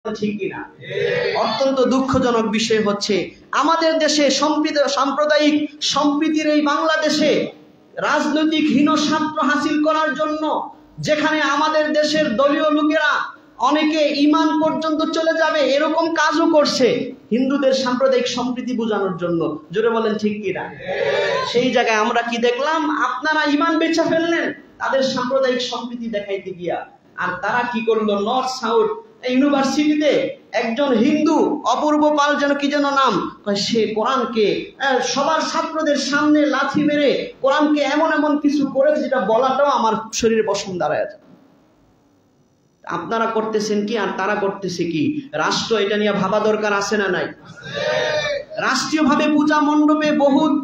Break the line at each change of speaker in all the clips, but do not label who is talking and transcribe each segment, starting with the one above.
ঠিক কিনা? অত্যন্ত দুঃখজনক বিষয় হচ্ছে আমাদের দেশে সাম্প্রদায়িক সম্প্রীতির এই বাংলাদেশে রাজনৈতিক হীন স্বার্থ হাসিল করার জন্য, যেখানে আমাদের দেশের দলীয় লোকেরা অনেকে ঈমান পর্যন্ত চলে যাবে এরকম কাজও করছে হিন্দুদের সাম্প্রদায়িক সম্প্রীতি বোঝানোর জন্য। জোরে বলেন ঠিক কিনা? সেই জায়গায় আমরা কি দেখলাম? আপনারা ঈমান বেচা ফেললেন তাদের সাম্প্রদায়িক সম্প্রীতি দেখাইতে গিয়া। আর তারা কি করলো? নর্থ সাউথ ইউনিভার্সিটিতে একজন হিন্দু, অপূর্ব পাল যেন কি যেন নাম, সে কোরআনকে সবার ছাত্রদের সামনে লাথি মেরে কোরআনকে এমন এমন কিছু করেছে যেটা বলাটাও আমার শরীরে পশম দাঁড়ায় আছে। আপনারা করতেছেন কি আর তারা করতেছে কি? রাষ্ট্র এটা নিয়ে ভাবা দরকার আছে না নাই? রাষ্ট্রীয়ভাবে পূজা মণ্ডপে বহুত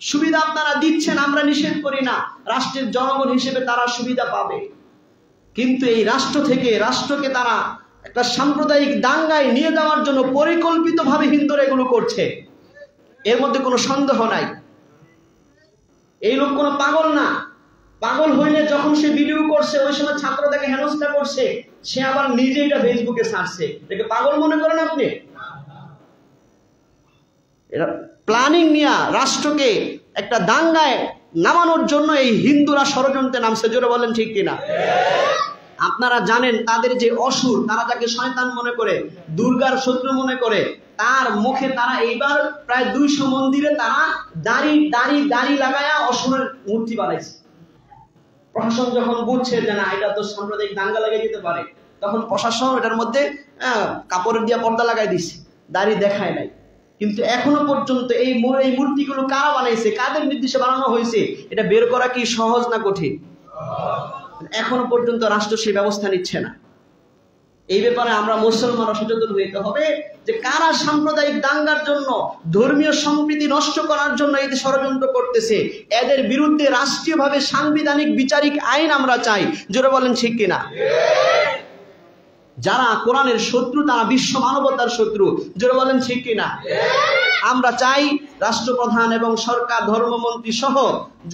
সুবিধা আপনারা দিচ্ছেন, আমরা নিষেধ করি না, রাষ্ট্রের জনগণ হিসেবে তারা সুবিধা পাবে। কিন্তু এই রাষ্ট্র থেকে রাষ্ট্রকে তারা একটা সাম্প্রদায়িক দাঙ্গায় নিয়ে যাওয়ার জন্য পরিকল্পিতভাবে হিন্দুরা এগুলো করছে, এর মধ্যে কোনো সন্দেহ নাই। এই লোক কোনো পাগল না। পাগল হইলে যখন সে ভিডিও করছে ওই সময় ছাত্রদেরকে হেনস্থা করছে, সে আবার নিজে এটা ফেসবুকে ছাড়ছে, এটাকে পাগল মনে করেন আপনি? এরা প্ল্যানিং নিয়ে রাষ্ট্রকে একটা দাঙ্গায় নামানোর জন্য এই হিন্দুরা ষড়যন্ত্রে নামছে। জোরে বলেন ঠিক কিনা? আপনারা জানেন তাদের যে অসুর, তারা যাকে শয়তান মনে করে, দুর্গার শত্রু মনে করে, তার মুখে তারা এইবার প্রায় 200 মন্দিরে তারা দাড়ি লাগায়া অসুরের মূর্তি বানাইছে। প্রশাসন যখন বুঝছে যে না এটা তো সাম্প্রদায়িক দাঙ্গা লাগাই যেতে পারে, তখন প্রশাসন এটার মধ্যে কাপড় দিয়ে পর্দা লাগাই দিচ্ছে, দাড়ি দেখায় নাই। কিন্তু এখনো পর্যন্ত এই মূর্তিগুলো কারা বানাইছে, কাদের নির্দেশে বানানো হয়েছে, এটা বের করা কি সহজ না কঠিন? এখনো পর্যন্ত রাষ্ট্র সেই ব্যবস্থা নিচ্ছে না। এই ব্যাপারে আমরা মুসলমানরা সচেতন হইতে হবে যে কারা সাম্প্রদায়িক দাঙ্গার জন্য, ধর্মীয় সম্প্রীতি নষ্ট করার জন্য এই ষড়যন্ত্র করতেছে, এদের বিরুদ্ধে রাষ্ট্রীয়ভাবে সাংবিধানিক বিচারিক আইন আমরা চাই। জোরে বলেন ঠিক কিনা? যারা কোরআনের শত্রু তারা বিশ্ব মানবতার শত্রু। জোরে বলেন ঠিক কিনা? আমরা চাই রাষ্ট্রপ্রধান এবং সরকার, ধর্মমন্ত্রী সহ,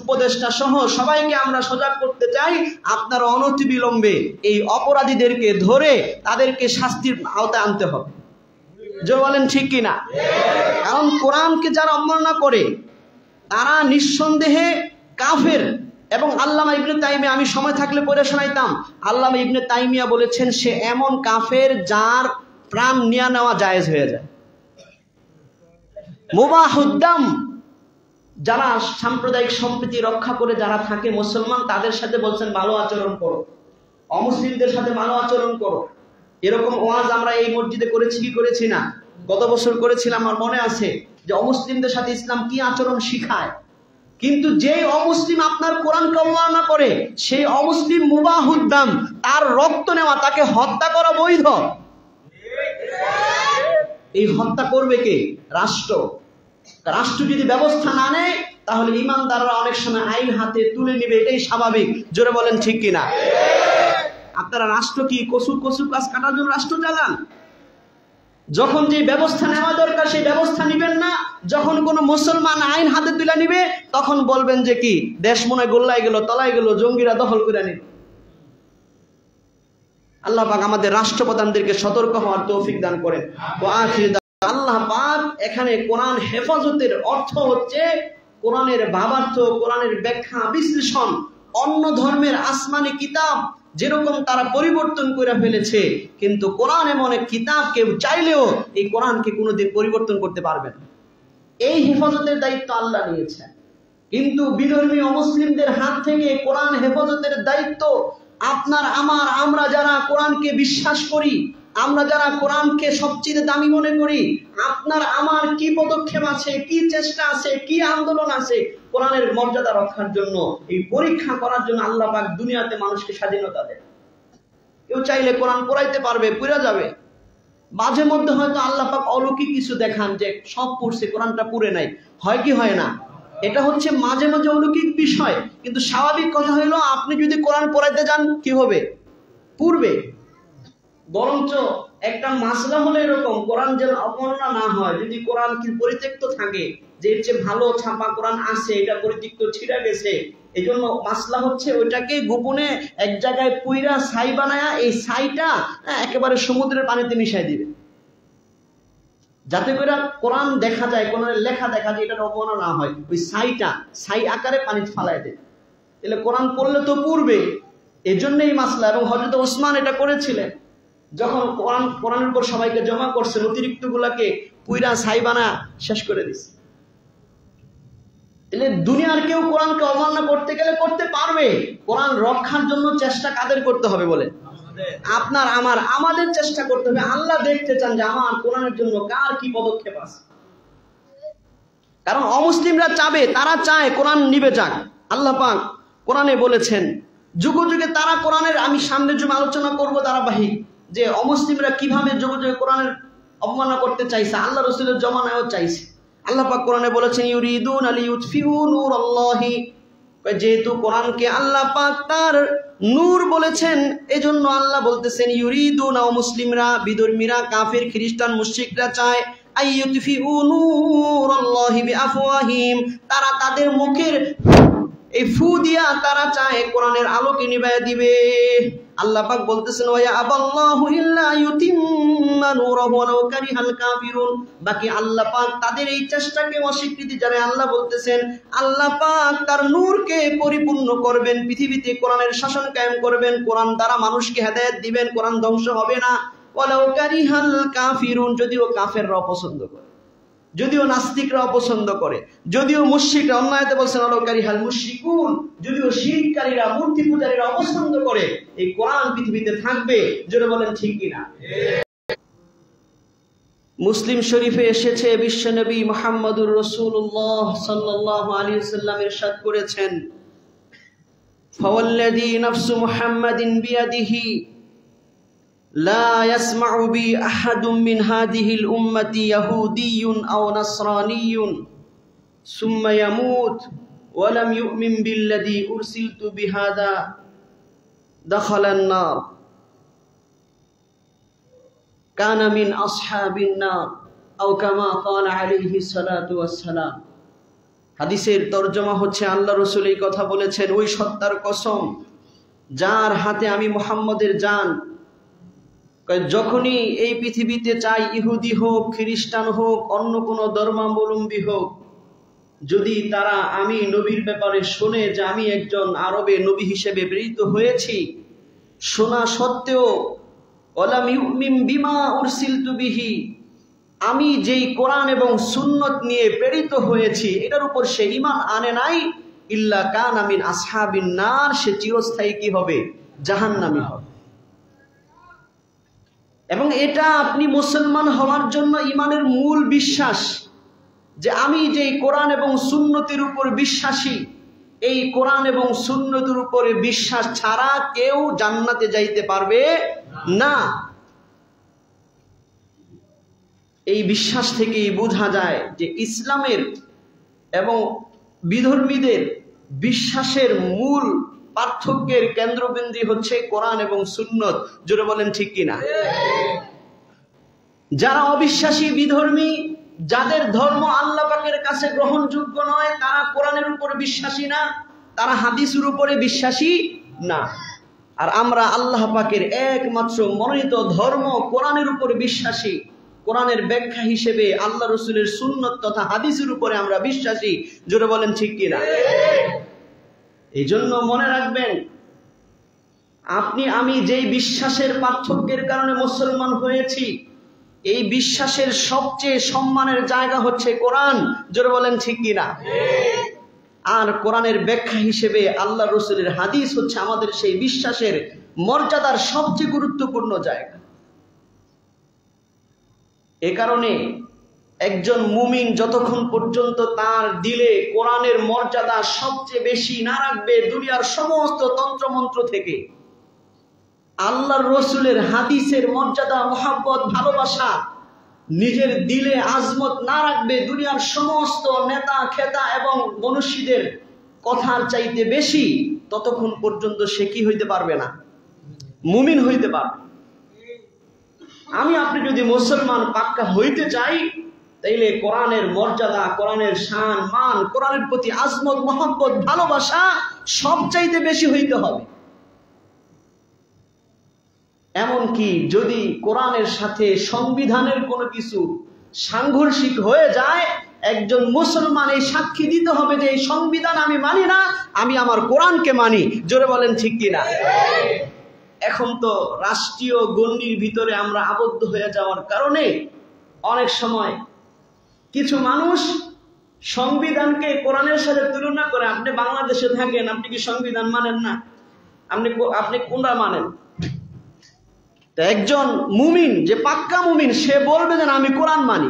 উপদেষ্টা সহ সবাইকে আমরা সজাগ করতে চাই, আপনারা অনতিবিলম্বে এই অপরাধীদেরকে ধরে তাদেরকে শাস্তির আওতায় আনতে হবে। জোরে বলেন ঠিক কিনা? কারণ কোরআনকে যারা অবমাননা করে তারা নিঃসন্দেহে কাফের। এবং আল্লামা ইবনে তাইমিয়া, আমি সময় থাকলে পড়ে শোনাইতাম, আল্লামা ইবনে তাইমিয়া বলেছেন সে এমন কাফের যার প্রাণ নিয়ে নেওয়া জায়েজ হয়ে যায়। মুবাহুদ্দাম, যারা সাম্প্রদায়িক সম্প্রীতি রক্ষা করে যারা থাকে মুসলমান, তাদের সাথে বলছেন ভালো আচরণ করো, অমুসলিমদের সাথে ভালো আচরণ করো। এরকম ওয়াজ আমরা এই মসজিদে করেছি কি করেছি না? গত বছর করেছিলাম, আমার মনে আছে যে অমুসলিমদের সাথে ইসলাম কি আচরণ শিখায়। কিন্তু যে অমুসলিম আপনার কোরআনকে অবমাননা করে, সেই অমুসলিম মুবাহুদ্দাম, তার রক্ত নেওয়া, তাকে হত্যা করা বৈধ। এই হত্যা করবে কে? রাষ্ট্র। রাষ্ট্র যদি ব্যবস্থা না নেয় তাহলে ইমানদাররা অনেক সময় আইন হাতে তুলে নেবে, এটাই স্বাভাবিক। জোরে বলেন ঠিক কিনা? আপনারা রাষ্ট্র কি কচু গাছ কাটার জন্য রাষ্ট্র চালান? যখন যে ব্যবস্থা নেওয়া দরকার সেই ব্যবস্থা নিবেন না, যখন কোনো মুসলমান আইন হাতে তুলে নিবে তখন বলবেন যে কি দেশ মনে গোল্লাই গেল, তলাই গেল, জঙ্গিরা দখল করে নিল। আল্লাহ পাক আমাদের রাষ্ট্রপ্রধানদেরকে সতর্ক হওয়ার তৌফিক দান করেন। আল্লাহ পাক এখানে কোরআন হেফাজতের অর্থ হচ্ছে কোরআনের ভাবার্থ, কোরআনের ব্যাখ্যা বিশ্লেষণ। অন্য ধর্মের আসমানি কিতাব যেরকম তারা পরিবর্তন করে ফেলেছে, কিন্তু কোরআন এমন এক কিতাব কেউ চাইলেও এই কোরআনকে কোনোদিন পরিবর্তন করতে পারবে না। এই হেফাজতের দায়িত্ব আল্লাহ নিয়েছেন। কিন্তু বিধর্মী অমুসলিমদের হাত থেকে কোরআন হেফাজতের দায়িত্ব আপনার আমার, আমরা যারা কোরআনকে বিশ্বাস করি, আমরা যারা কোরআনকে সবচেয়ে দামি মনে করি, আপনার আমার কি পদক্ষেপ আছে, কি চেষ্টা আছে, কি আন্দোলন আছে কোরআনের মর্যাদা রক্ষার জন্য, এই পরীক্ষা করার জন্য আল্লাহ পাক দুনিয়াতে মানুষকে স্বাধীনতা দেয়। কেউ চাইলে কোরআন পড়াইতে পারবে, পড়া যাবে। মাঝে মধ্যে হয়তো আল্লাহ পাক অলৌকিক কিছু দেখান যে সব পড়ছে কোরআনটা পড়ে নাই, হয় কি হয় না? এটা হচ্ছে মাঝে মাঝে অলৌকিক বিষয়। কিন্তু স্বাভাবিক কথা হলো আপনি যদি কোরআন পড়াইতে যান কি হবে? পড়বে। বরঞ্চ একটা মাসলা হলো এরকম, কোরআন যেন অবমাননা না হয়, যদি কোরআন কি পরিত্যক্ত থাকে, যে এর চেয়ে ভালো ছাপা কোরআন আছে, এটা পরিত্যক্ত ছিঁড়া গেছে, এই জন্য মাসলা হচ্ছে ওইটাকে গোপনে এক জায়গায় পুইরা ছাই বানায়া এই ছাইটা একেবারে সমুদ্রের পানিতে মিশাই দিবে, যাতে করে কোরআন দেখা যায়, কোরআনের লেখা দেখা যায়, এটা অবমাননা না হয়। ওই ছাই আকারে পানি ফালাই দেয়, তাহলে কোরআন পড়লে তো পূর্বে, এই জন্য এই মাসলা। এবং হযরত ওসমান এটা করেছিলেন, যখন কোরআনের উপর সবাইকে জমা করছেন, অতিরিক্ত গুলাকে পুইরা ছাই বানা শেষ করে দিচ্ছে। তাহলে দুনিয়ার কেউ কোরআনকে অবমাননা করতে গেলে করতে পারবে, কোরআন রক্ষার জন্য চেষ্টা কাদের করতে হবে বলে? আপনার আমাদের চেষ্টা করতে হবে। আল্লাহ দেখতে চান যে আমার কোরআনের জন্য কার কি পদক্ষেপ আছে। কারণ অমুসলিমরা চাবে, তারা চায় কোরআন নিবে যাক। আল্লাহ পাক কোরআনে বলেছেন, যুগে যুগে তারা কোরআনের, আমি সামনের জন্য আলোচনা করব ধারাবাহিক, যে অমুসলিমরা কিভাবে যুগে যুগে কোরআনের অবমাননা করতে চাইছে, আল্লাহ রাসূলের জমানায়ও চাইছে। আল্লাহ পাক কোরআনে বলেছেন, ইউরিদুন লিইউতফিউ নূরাল্লাহি, যেহেতু কোরআনকে আল্লাহ পাক তার নূর বলেছেন, এজন্য আল্লাহ বলতেছেন ইউরিদুন, মুসলিমরা, বিধর্মীরা, কাফির, খ্রিস্টান, মুশরিকরা চায় আইয়ুতফিউ নূরাল্লাহি বিআফওয়াহিম, তারা তাদের মুখের এই ফু দিয়া তারা চায় কোরআনের আলোকে নিভাইয়া দিবে। আল্লাহ পাক বলতেছেন, ওয়া আবাল্লাহু ইল্লা ইউতিম্মা নূরাহু ওয়ালাউ কারিহাল কাফিরুন, বাকি আল্লাহ পাক তাদের এই চেষ্টাকে অস্বীকৃতি জানায়। আল্লাহ বলতেছেন, আল্লাহ পাক তার নূরকে পরিপূর্ণ করবেন, পৃথিবীতে কোরআনের শাসন কায়েম করবেন, কোরআন দ্বারা মানুষকে হেদায়েত দিবেন, কোরআন ধ্বংস হবে না। ওয়ালাউ কারিহাল কাফিরুন, যদিও কাফেররা অপছন্দ করে, যদিও নাস্তিকরা অপছন্দ করে, যদিও মুশরিকরা, অন্যায়তে বলছেন ওয়ালাউ কারিহাল মুশরিকুন, যদিও শিরককারীরা, মূর্তি পূজারীরা অপছন্দ করে, এই কোরআন পৃথিবীতে থাকবে। জোরে বলেন ঠিক কিনা? মুসলিম শরীফে এসেছে, বিশ্বনবী মুহাম্মদুর রাসূলুল্লাহ সাল্লাল্লাহু আলাইহি ওয়াসাল্লাম ইরশাদ করেছেন, ফাওয়াল্লাযী নাফসু মুহাম্মাদিন বিয়াদিহি লা ইয়াসমাউ বি আহাদুম মিন হাযিহিল উম্মতি ইয়াহুদিয়্যুন আও নাসরানিয়্যুন সুম্মা ইয়ামুত ওয়া লাম ইউমিন বিল্লাযী উরসিলতু বিহাযা দাখালান নার কানা মিন আসহাবিন নার আও কামা ক্বালা আলাইহি সালাতু ওয়াস সালাম। হাদিসের তরজমা হচ্ছে, আল্লাহ রাসূল এই কথা বলেছেন, ওই সত্তার কসম যার হাতে আমি মুহাম্মদের জান, যখনই এই পৃথিবীতে চাই, ইহুদি হোক, খ্রিস্টান হোক, অন্য কোনো ধর্মাবলম্বী হোক, যদি তারা আমি নবীর ব্যাপারে শোনে যে আমি একজন আরবে নবী হিসেবে প্রেরিত হয়েছি, শোনা সত্ত্বেও ওয়ালাম ইউমিন বিমা উরসিলতু বিহি, আমি যেই কোরআন এবং সুন্নত নিয়ে প্রেরিত হয়েছি এটার উপর সে ঈমান আনে নাই, ইল্লা কানা মিন আসহাবিন নার, সে চিরস্থায়ী কি হবে? জাহান্নামী হবে। এবং এটা আপনি মুসলমান হওয়ার জন্য ঈমানের মূল বিশ্বাস, যে আমি যেই কোরআন এবং সুন্নতের উপর বিশ্বাসী, এই কোরআন এবং সুন্নতের উপরে বিশ্বাস ছাড়া কেউ জান্নাতে যাইতে পারবে না। এই বিশ্বাস থেকেই বোঝা যায় যে ইসলামের এবং বিধর্মীদের বিশ্বাসের মূল পার্থক্যের কেন্দ্রবিন্দু হচ্ছে কোরআন এবং সুন্নত। জোরে বলেন ঠিক কিনা? যারা অবিশ্বাসী, বিধর্মী, যাদের ধর্ম আল্লাহ পাকের কাছে গ্রহণযোগ্য নয়, তারা কোরআনের উপরে বিশ্বাসী না, তারা হাদিসের উপরে বিশ্বাসী না। আর আমরা আল্লাহ পাকের একমাত্র মনোনীত ধর্ম কোরআনের উপরে বিশ্বাসী, কোরআনের ব্যাখ্যা হিসেবে আল্লাহ রাসূলের সুন্নত তথা হাদিসের উপরে আমরা বিশ্বাসী। জোরে বলেন ঠিক কিনা? এই জন্য মনে রাখবেন, আপনি আমি যেই বিশ্বাসের পার্থক্যের কারণে মুসলমান হয়েছি, এই বিশ্বাসের সবচেয়ে সম্মানের জায়গা হচ্ছে কোরআন। জোরে বলেন ঠিক কিনা? আর কোরআনের ব্যাখ্যা হিসেবে আল্লাহ রাসূলের হাদিস হচ্ছে আমাদের সেই বিশ্বাসের মর্যাদার সবচেয়ে গুরুত্বপূর্ণ জায়গা। এ কারণে একজন মুমিন যতক্ষণ পর্যন্ত তার দিলে কোরআনের মর্যাদা সবচেয়ে বেশি না রাখবে দুনিয়ার সমস্ত তন্ত্রমন্ত্র থেকে, আল্লাহর রাসূলের হাদিসের মর্যাদা, মহব্বত, ভালোবাসা নিজের দিলে আজমত না রাখবে দুনিয়ার সমস্ত নেতা খেতা এবং মনীষীদের কথার চাইতে বেশি, ততক্ষণ পর্যন্ত সে কি হইতে পারবে না? মুমিন হইতে পারবে। আমি আপনি যদি মুসলমান পাক্কা হইতে চাই, তাইলে কোরআনের মর্যাদা, কোরআনের শান মান, কোরআনের প্রতি আজমত মহব্বত ভালোবাসা সবচাইতে বেশি হইতে হবে। এমনকি যদি কোরআনের সাথে সংবিধানের কোনো কিছু সাংঘর্ষিক হয়ে যায়, একজন মুসলমান এই সাক্ষী দিতে হবে যে এই সংবিধান আমি মানি না, আমি আমার কোরআনকে মানি। জোরে বলেন ঠিক কিনা? এখন তো রাষ্ট্রীয় গণ্ডির ভিতরে আমরা আবদ্ধ হয়ে যাওয়ার কারণে অনেক সময় কিছু মানুষ সংবিধানকে কোরআনের সাথে তুলনা করে। আপনি বাংলাদেশে থাকেন, আপনি কি সংবিধান মানেন না? আপনি কোনটা মানেন? একজন মুমিন, যে পাক্কা মুমিন, সে বলবে যে আমি কোরআন মানি।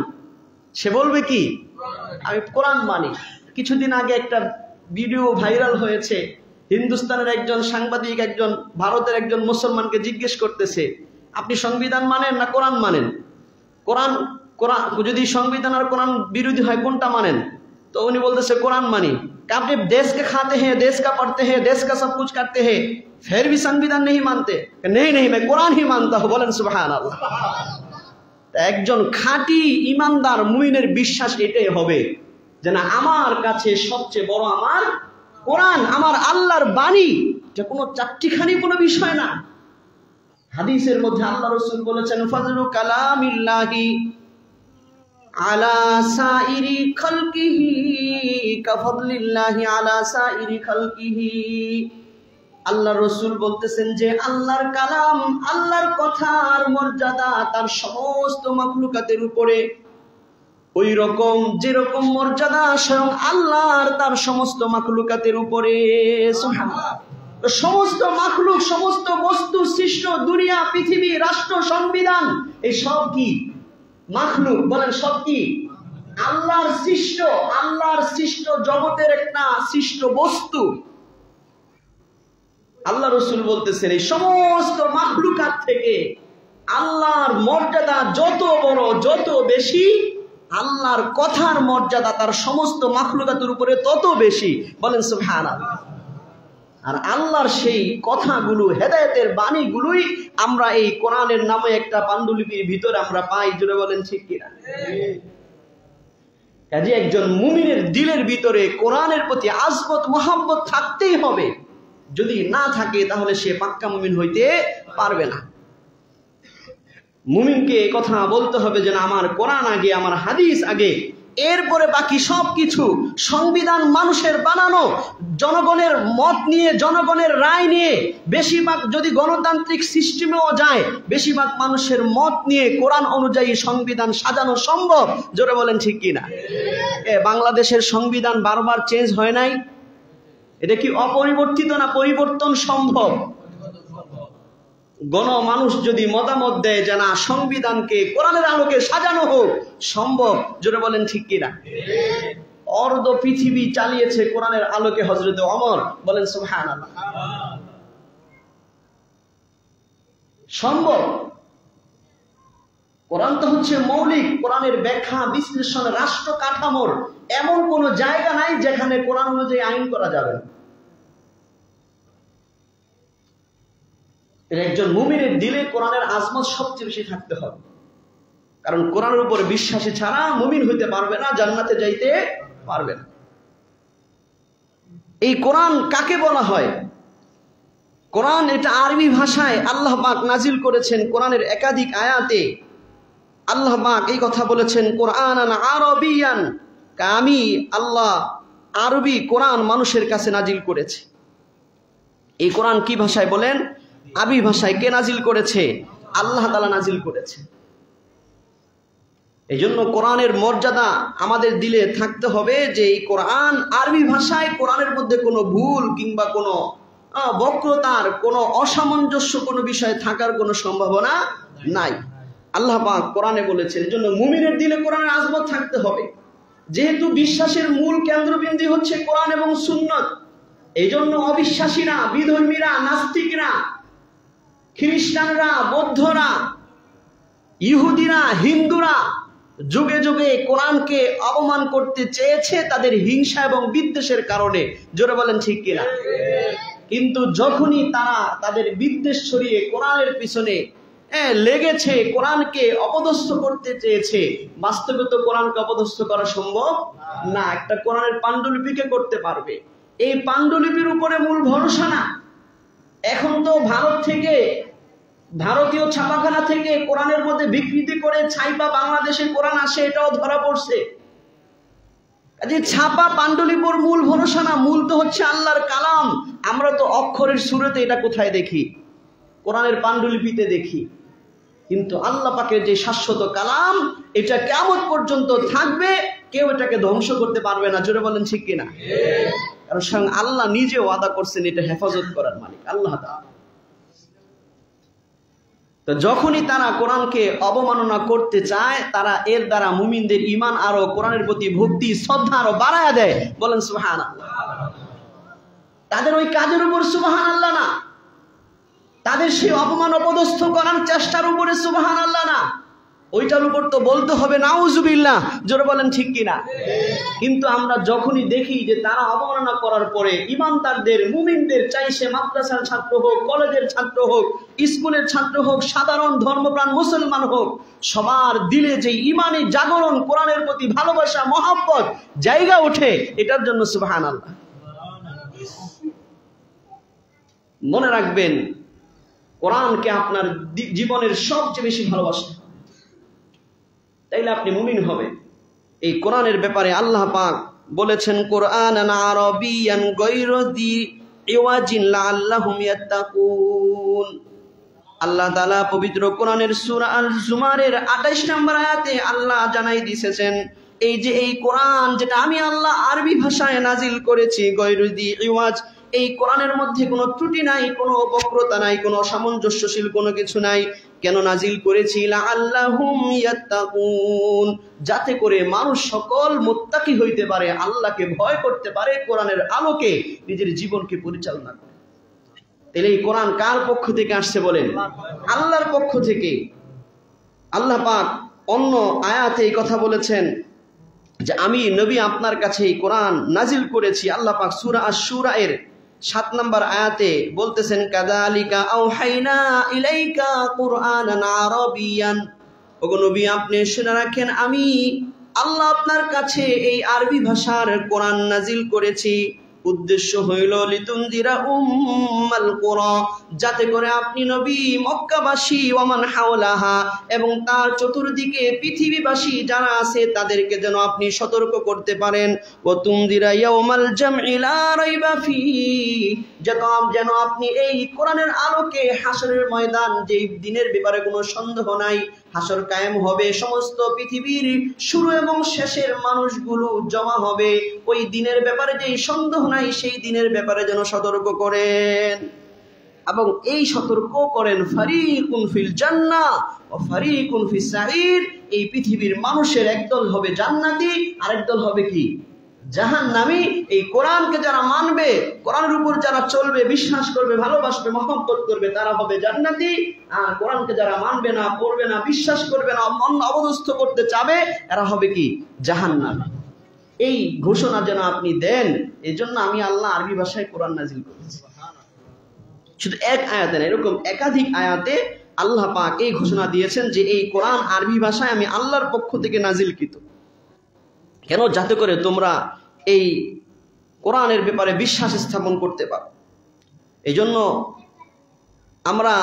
সে বলবে কি? আমি কোরআন মানি। কিছুদিন আগে একটা ভিডিও ভাইরাল হয়েছে, হিন্দুস্তানের একজন সাংবাদিক একজন ভারতের একজন মুসলমানকে জিজ্ঞেস করতেছে, আপনি সংবিধান মানেন না কোরআন মানেন? কোরআন যদি সংবিধান আর কোরআন বিরোধী হয় কোনটা মানেন? তো উনি বলতেছে কোরআন মানি। আপনি देश के खाते हैं, देश का पढ़ते हैं, देश का सब कुछ करते हैं, फिर भी संविधान नहीं मानते? नहीं मैं कुरान ही मानता हूं। बोलेन सुभान अल्लाह। একজন খাঁটি ইমানদার মুমিনের বিশ্বাস এটাই হবে যে না, আমার কাছে সবচেয়ে বড় আমার কোরআন, আমার আল্লাহর বাণী, এটা কোনো চারটিখানি কোনো বিষয় না। হাদিসের মধ্যে আল্লাহ রাসূল বলেছেন, ফাজলু কালামিল্লাহি আলা সাইরি খালকিহি কাফাদলিল্লাহি আলা সাইরি খালকিহি। আল্লাহ রাসূল বলতেছেন যে আল্লাহর কালাম, আল্লাহর কথার মর্যাদা তার সমস্ত মাখলুকাতের উপরে ওই রকম যেরকম মর্যাদা স্বয়ং আল্লাহর তার সমস্ত মাখলুকাতের উপরে। সুবহানাল্লাহ। সমস্ত মাখলুক, সমস্ত বস্তু সৃষ্ট, দুনিয়া, পৃথিবী, রাষ্ট্র, সংবিধান, এই সব কি মাখলুক? বলেন সব কি আল্লাহর সৃষ্ট? আল্লাহর সৃষ্ট জগতের একটা সৃষ্ট বস্তু। আল্লাহ রাসূল বলতেছেন এই সমস্ত মাখলুকাত থেকে আল্লাহর মর্যাদা যত বড়, যত বেশি, আল্লাহর কথার মর্যাদা তার সমস্ত মাখলুকাতের উপরে তত বেশি। বলেন সুবহানাল্লাহ। আর আল্লাহর সেই কথাগুলো, হেদায়েতের বাণীগুলোই আমরা এই কোরআনের নামে একটা পাণ্ডুলিপির ভিতরে আমরা পাই। জোরে বলেন ঠিক কিনা? কাজে একজন মুমিনের দিলের ভিতরে কোরআনের প্রতি আজমত মহব্বত থাকতেই হবে। যদি না থাকে তাহলে সে পাক্কা মুমিন হইতে পারবে না। মুমিনকে এই কথা বলতে হবে যে না, আমার কোরআন আগে, আমার হাদিস আগে, এরপরে বাকি সব কিছু। সংবিধান মানুষের বানানো, জনগণের মত নিয়ে, জনগণের রায় নিয়ে, বেশিরভাগ যদি গণতান্ত্রিক সিস্টেমেও যায়, বেশিরভাগ মানুষের মত নিয়ে কোরআন অনুযায়ী সংবিধান সাজানো সম্ভব। জোরে বলেন ঠিক কিনা? বাংলাদেশের সংবিধান বারবার চেঞ্জ হয় নাই, এটা কি অপরিবর্তিত না পরিবর্তন সম্ভব? মানুষ যদি মতামত দেয় যে না, সংবিধানকে কোরআনের আলোকে সাজানো হোক, সম্ভব। জোরে বলেন ঠিক কিনা? অর্ধ পৃথিবী চালিয়েছে কোরআনের আলোকে হযরত ওমর। বলেন সুবহানাল্লাহ। সম্ভব। কোরআন তো হচ্ছে মৌলিক। কোরআনের ব্যাখ্যা, বিশ্লেষণ, রাষ্ট্র কাঠামোর এমন কোন জায়গা নাই যেখানে কোরআন অনুযায়ী আইন করা যাবে না। একজন মুমিনের দিলে কোরআনের আজমত সবচেয়ে বেশি থাকতে হবে, কারণ কোরআনের উপর বিশ্বাসী ছাড়া মুমিন হইতে পারবে না, জান্নাতে যাইতে পারবে না। এই কোরআন কাকে বলা হয়? কোরআন এটা আরবি ভাষায় আল্লাহ পাক নাজিল করেছেন। কোরআনের একাধিক আয়াতে আল্লাহ পাক এই কথা বলেছেন, কোরআনান আরবিয়ান, আমি আল্লাহ আরবি কোরআন মানুষের কাছে নাজিল করেছি। এই কোরআন কি ভাষায়? বলেন আরবি ভাষায়। কে নাজিল করেছে? আল্লাহ তাআলা নাজিল করেছে। এই জন্য কোরআনের মর্যাদা আমাদের দিলে থাকতে হবে যে এই কোরআন আরবি ভাষায়, কোরআনের মধ্যে কোনো ভুল কিংবা কোনো বক্রতার, কোনো অসামঞ্জস্য কোনো বিষয় থাকার কোনো সম্ভাবনা নাই। আল্লাহ পাক কোরআনে বলেছেন। এই জন্য মুমিনের দিলে কোরআনের আজমত থাকতে হবে। যেহেতু বিশ্বাসের মূল কেন্দ্রবিন্দু হচ্ছে কোরআন এবং সুন্নত, এই জন্য অবিশ্বাসীরা, বিধর্মীরা, নাস্তিকরা, খ্রিস্টানরা, বৌদ্ধরা, ইহুদিরা, হিন্দুরা যুগে যুগে কোরআনকে অপমান করতে চেয়েছে তাদের হিংসা এবং বিদ্বেষের কারণে। জোরে বলেন ঠিক কিনা? কিন্তু যখনই তারা তাদের বিদ্বেষ ছড়িয়ে কোরআনের পিছনে লেগেছে, কোরআনকে অপদস্থ করতে চেয়েছে। বাস্তবে তো কোরআনকে অপদস্থ করা সম্ভব না। একটা কোরআনের পাণ্ডুলিপিকে করতে পারবে, এই পাণ্ডুলিপির উপরে মূল ভরসা না। এখন তো ভারত থেকে, ভারতীয় ছাপাখানা থেকে কোরআনের মধ্যে বিকৃতি করে ছাইপা বাংলাদেশে কোরআন আসে, এটাও ধরা পড়ছে। যে ছাপা পাণ্ডুলিপির মূল ভরসা না, মূল তো হচ্ছে আল্লাহর কালাম। আমরা তো অক্ষরের সূরাতে এটা কোথায় দেখি? কোরআনের পাণ্ডুলিপিতে দেখি। কিন্তু আল্লাহ পাকের যে শাশ্বত কালাম, এটা কিয়ামত পর্যন্ত থাকবে, কেউ এটাকে ধ্বংস করতে পারবে না। জোরে বলেন ঠিক কিনা? কারণ স্বয়ং আল্লাহ নিজে ওয়াদা করছেন এটা হেফাজত করার মালিক আল্লাহ তাআলা। তো যখনই তারা কোরআনকে অবমাননা করতে চায়, তারা এর দ্বারা মুমিনদের ঈমান আরো, কোরআনের প্রতি ভক্তি শ্রদ্ধা আরো বাড়ায়া দেয়। বলেন সুবহানাল্লাহ। তাদের ওই কাজের উপর সুবহানাল্লাহ না, তাদের সেই অপমান অপদস্থ করার চেষ্টার উপরে সুবহানাল্লাহ না, ওইটার উপর তো বলতে হবে নাউজুবিল্লাহ। জোরে বলেন ঠিক কিনা? কিন্তু আমরা যখনই দেখি যে তারা অবমাননা করার পরে ইমানদারদের, মুমিনদের, চাই সে মাদ্রাসার ছাত্র হোক, কলেজের ছাত্র হোক, স্কুলের ছাত্র হোক, সাধারণ ধর্মপ্রাণ মুসলমান হোক, সবার দিলে যে ইমানি জাগরণ, কোরআনের প্রতি ভালোবাসা, মহব্বত জায়গা ওঠে, এটার জন্য সুবহানাল্লাহ। মনে রাখবেন, কোরআনকে আপনার জীবনের সবচেয়ে বেশি ভালোবাসতে, তাইলে আপনি মুমিন হবেন। এই কোরআনের ব্যাপারে আল্লাহ পাক বলেছেন, কোরআনান আরাবিয়ান গায়রা যি ইওয়াজিন লাআল্লাহুম ইয়াত্তাকুন। আল্লাহ তাআলা পবিত্র কোরআনের সূরা আল জুমারের 28 নম্বর আয়াতে আল্লাহ জানাই দিয়েছেন, এই যে এই কোরআন যেটা আমি আল্লাহ আরবি ভাষায় নাজিল করেছি, গায়রা যি ইওয়াজ, এই কোরআনের মধ্যে কোনো ত্রুটি নাই, কোনো বক্রতা নাই, কোনো অসামঞ্জস্যশীল কোনো কিছু নাই। কেন নাজিল করেছি? লাআল্লাহুম ইয়াত্তাকুন, যাতে করে মানুষ সকল মুত্তাকি হইতে পারে, আল্লাহকে ভয় করতে পারে, কোরআনের আলোকে নিজের জীবনকে পরিচালনা করে। তাহলে এই কোরআন কার পক্ষ থেকে আসছে বলেন? আল্লাহর পক্ষ থেকে। আল্লাহ পাক অন্য আয়াতে এই কথা বলেছেন যে আমি নবী আপনার কাছে এই কোরআন নাজিল করেছি। আল্লাহ পাক সূরা আশ-শুরা এর 7 নম্বর আয়াতে বলতেছেন, কাযালিকা আওহাইনা ইলাইকা কুরআনান আরাবিয়ান। ওগো নবী, আপনি শুনে রাখেন, আমি আল্লাহ আপনার কাছে এই আরবি ভাষার কোরআন নাজিল করেছি। উদ্দেশ্য হইল লিতুনদিরা উম্মাল কুরা, যাতে করে আপনি নবী মক্কাবাসী ওয়ামান হাওলাহা এবং তার চতুর্দিকে পৃথিবীবাসী যারা আছে তাদেরকে যেন আপনি সতর্ক করতে পারেন। ওয়া তুনদিরা ইয়াউমাল জামঈ লা রাইবা ফিহি, যেন আপনি এই কোরআনের আলোকে হাসরের ময়দান, যেই দিনের ব্যাপারে কোনো সন্দেহ নাই, হাসর কায়েম হবে, সমস্ত পৃথিবীর শুরু এবং শেষের মানুষগুলো জমা হবে, ওই দিনের ব্যাপারে যেই সন্দেহ নাই, সেই দিনের ব্যাপারে যেন সতর্ক করেন। এবং এই সতর্ক করেন ফারিকুন ফিল জান্নাহ ওয়া ফারিকুন ফিস সাঈর, এই পৃথিবীর মানুষের একদল হবে জান্নাতি, আরেক দল হবে কি? জাহান্নামী। এই কোরআনকে যারা মানবে, কোরআনের উপর যারা চলবে, বিশ্বাস করবে, ভালোবাসবে, মহব্বত করবে, তারা হবে জান্নাতি। আর কোরআনকে যারা মানবে না, পড়বে না, বিশ্বাস করবে না, অবদস্থ করতে চাবে, এরা হবে কি? জাহান্নামী। এই ঘোষণা যেন আপনি দেন, এজন্য আমি আল্লাহ আরবি ভাষায় কোরআন নাজিল করেছি। শুধু এক আয়াতে না, এরকম একাধিক আয়াতে আল্লাহ পাক এই ঘোষণা দিয়েছেন যে এই কোরআন আরবি ভাষায় আমি আল্লাহর পক্ষ থেকে নাজিলকৃত। কেন? যাতে করে তোমরা এই কোরআনের ব্যাপারে বিশ্বাস স্থাপন করতে পারো। এই জন্য আমরা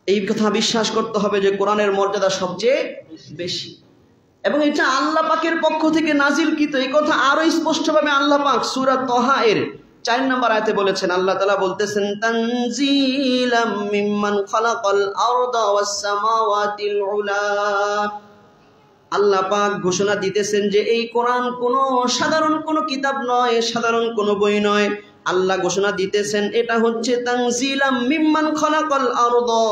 এই কথা বিশ্বাস করতে হবে যে কোরআনের মর্যাদা সবচেয়ে বেশি, এবং এটা আল্লাহ পাকের পক্ষ থেকে নাজিলকৃত। এই কথা আরো স্পষ্টভাবে আল্লাহ পাক সূরা তাহা এর 4 নম্বর আয়াতে বলেছেন। আল্লাহ তাআলা বলতেছেন, তানজিলাম মিম্মান খালাকাল আরদা ওয়াস সামাওয়াতিল উলা। আল্লাহ পাক ঘোষণা দিতেছেন যে এই কোরআন কোনো সাধারণ কোনো কিতাব নয়, সাধারণ কোনো বই নয়। আল্লাহ ঘোষণা দিতেছেন এটা হচ্ছে তানজিলাম মিম্মান খালাকাল আরদা,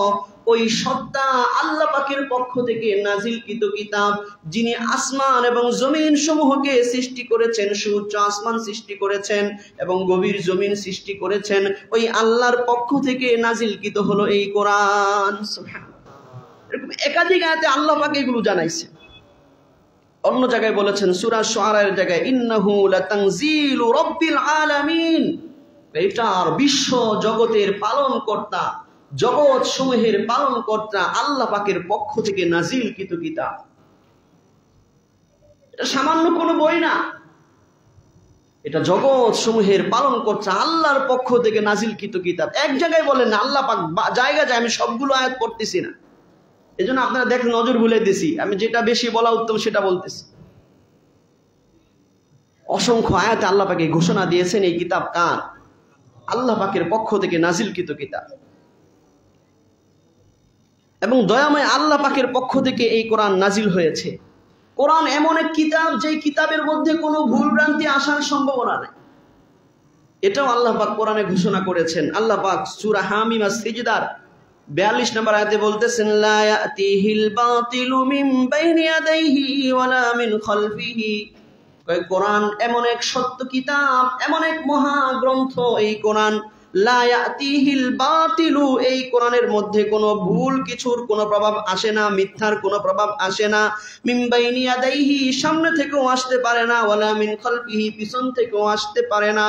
ওই সত্তা আল্লাহ পাকের পক্ষ থেকে নাজিলকৃত কিতাব, যিনি আসমান এবং জমিন সমূহকে সৃষ্টি করেছেন, সুউচ্চ আসমান সৃষ্টি করেছেন এবং গভীর জমিন সৃষ্টি করেছেন, ওই আল্লাহর পক্ষ থেকে নাজিলকৃত হলো এই কোরআন। সুবহানাল্লাহ। এরকম একাধিক আয়াতে আল্লাহ পাক এগুলো জানাইছেন। অন্য জায়গায় বলেছেন সূরা শুআরা এর জায়গায়, ইন্নাহু লাতানজিলু রাব্বিল আলামিন, এটার বিশ্ব জগতের পালনকর্তা জগৎ সমূহের পালনকর্তা আল্লাহ পাকের পক্ষ থেকে নাজিলকৃত কিতাব। এটা সামান্য কোনো বই না, এটা জগৎ সমূহের পালনকর্তা আল্লাহর পক্ষ থেকে নাজিলকৃত কিতাব। এক জায়গায় বলেন না, আল্লাহ পাক জায়গা যায়, আমি সবগুলো আয়াত পড়তেছি না, এজন্য আপনারা দেখেন নজর ভুলে দিছি, আমি যেটা বেশি বলা উত্তম সেটা বলতেছি। অসংখ্য আয়াতে আল্লাহ পাকে ঘোষণা দিয়েছেন এই কিতাব কার? আল্লাহ পাকের পক্ষ থেকে নাজিলকৃত কিতাব। এবং দয়াময় আল্লাহ পাকের পক্ষ থেকে এই কোরআন নাজিল হয়েছে। কোরআন এমন এক কিতাব যে কিতাবের মধ্যে কোনো ভুল ভ্রান্তি আসার সম্ভাবনা নেই, এটাও আল্লাহ পাক কোরআনে ঘোষণা করেছেন। আল্লাহ পাক সূরা হামিম সিজদার 42 নম্বর আয়াতে বলতেছেন, লা ইয়াতিহিল বাতিলু মিন বাইনি ইয়াদাইহি ওয়ালা মিন খালফিহি। কোরআন এমন এক সত্য কিতাব, এমন এক মহা গ্রন্থ এই কোরআন, লা ইয়াতিহিল বাতিলু, এই কোরআনের মধ্যে কোনো ভুল কিছুর কোনো প্রভাব আসে না, মিথ্যার কোনো প্রভাব আসে না। মিন বাইনি ইয়াদাইহি, সামনে থেকেও আসতে পারে না, ওয়ালা মিন খালফিহি, পিছন থেকেও আসতে পারে না।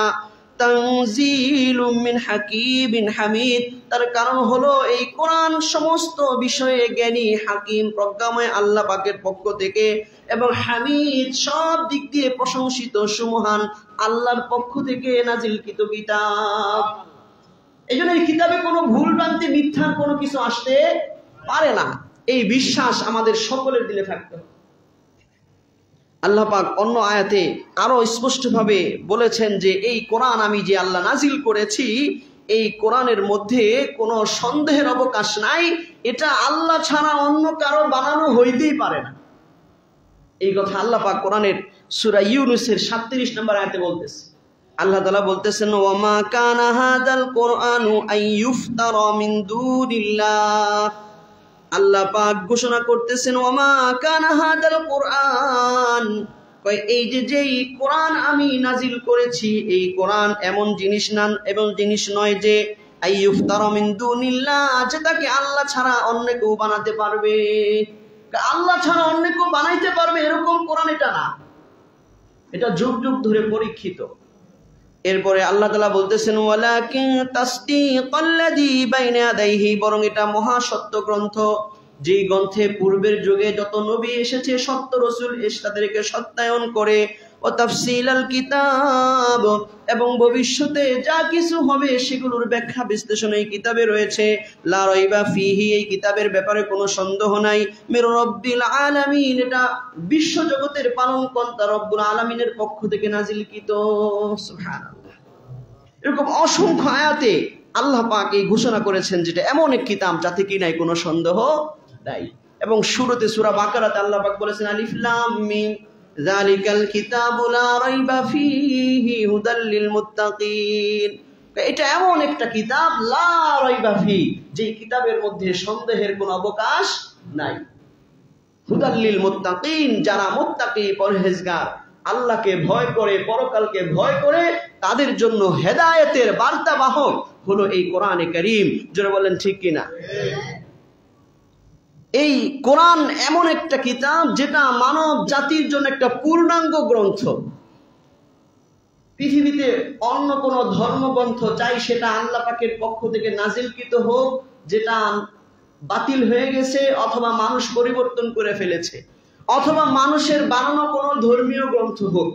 তানজিলুম মিন হাকিমিন হামিদ, তার কারণ হলো এই কোরআন সমস্ত বিষয়ে জ্ঞানী, হাকিম, প্রজ্ঞাময় আল্লাহ পাকের পক্ষ থেকে, এবং হামিদ, সব দিক দিয়ে প্রশংসিত সুমহান আল্লাহর পক্ষ থেকে নাজিলকৃত কিতাব। এই জন্য এই কিতাবে কোনো ভুল ভ্রান্তি, মিথ্যার কোনো কিছু আসতে পারে না, এই বিশ্বাস আমাদের সকলের দিলে থাকতে হবে। আল্লাহ পাক অন্য আয়াতে আরো স্পষ্টভাবে বলেছেন যে এই কোরআন আমি যে আল্লাহ নাজিল করেছি, এই কোরআনের মধ্যে কোনো সন্দেহের অবকাশ নাই, এটা আল্লাহ ছাড়া অন্য কারো বানানো হইতেই পারে না। এই কথা আল্লাহ পাক কোরআনের সূরা ইউনূসের 37 নম্বর আয়াতে বলতেছে। আল্লাহ তাআলা বলতেছেন, ওয়ামা কানা হাদাল কুরআনু আইয়ুফতারা মিন দুনিল্লাহ। আল্লাহ পাক ঘোষণা করতেছেন, ওয়ামা কানা হাদাল কুরআন, এই যেই কোরআন আমি নাজিল করেছি, এই কোরআন এমন জিনিস না, এবং জিনিস নয় যে আইয়ুফতারা মিন দুনিল্লাহ, যেটাকে আল্লাহ ছাড়া অন্য কেউ বানাতে পারবে। আল্লাহ ছাড়া অন্য কেউ বানাইতে পারবে এরকম কোরআন এটা না, এটা যুগ যুগ ধরে পরীক্ষিত। এরপরে আল্লাহ তাআলা বলতেছেন, ওয়ালাকিন তাসদীকাল্লাযী বাইনা ইয়াদাইহি, বরং এটা মহা সত্য গ্রন্থ, যেই গ্রন্থে পূর্বের যুগে যত নবী এসেছে, সত্য রাসূল এসে তাদেরকে সত্যায়ন করে, ও তাফসীলাল কিতাব, এবং ভবিষ্যতে যা কিছু হবে সেগুলোর ব্যাখ্যা বিশ্লেষণ এই কিতাবে রয়েছে। লা রাইবা ফীহি, এই কিতাবের ব্যাপারে কোনো সন্দেহ নাই। মির রাব্বিল আলামিন, এটা বিশ্ব জগতের পালনকর্তা রব্বুল আলামিনের পক্ষ থেকে নাজিলকৃত। সুবহানাল্লাহ। এরকম অসংখ্য আয়াতে আল্লাহ পাক এই ঘোষণা করেছেন যেটা এমন এক কিতাব যাতে কি নাই কোনো সন্দেহ নাই। এবং শুরুতে সূরা বাকারাতে আল্লাহ পাক বলেছেন, আলিফ লাম মিম যালিকাল কিতাবু লা রাইবা ফীহি হুদাল লিল মুত্তাকিন। এটা এমন একটা কিতাব, লা রাইবা ফী, যে কিতাবের মধ্যে সন্দেহের কোনো অবকাশ নাই। হুদাল লিল মুত্তাকিন, যারা মুত্তাকি, পরহেজগার, আল্লাহকে ভয় করে, পরকালকে ভয় করে, তাদের জন্য হেদায়েতের বার্তাবাহক হলো এই কোরআনে কারীম। যারা বলেন ঠিক কিনা? এই কোরআন এমন একটা কিতাব যেটা মানব জাতির জন্য একটা পূর্ণাঙ্গ গ্রন্থ। পৃথিবীতে অন্য কোন ধর্মগ্রন্থ চাই সেটা আল্লাহ পাকের পক্ষ থেকে নাজিলকৃত হোক, যেটা বাতিল হয়ে গেছে, অথবা মানুষ পরিবর্তন করে ফেলেছে, অথবা মানুষের বানানো কোনো ধর্মীয় গ্রন্থ হোক,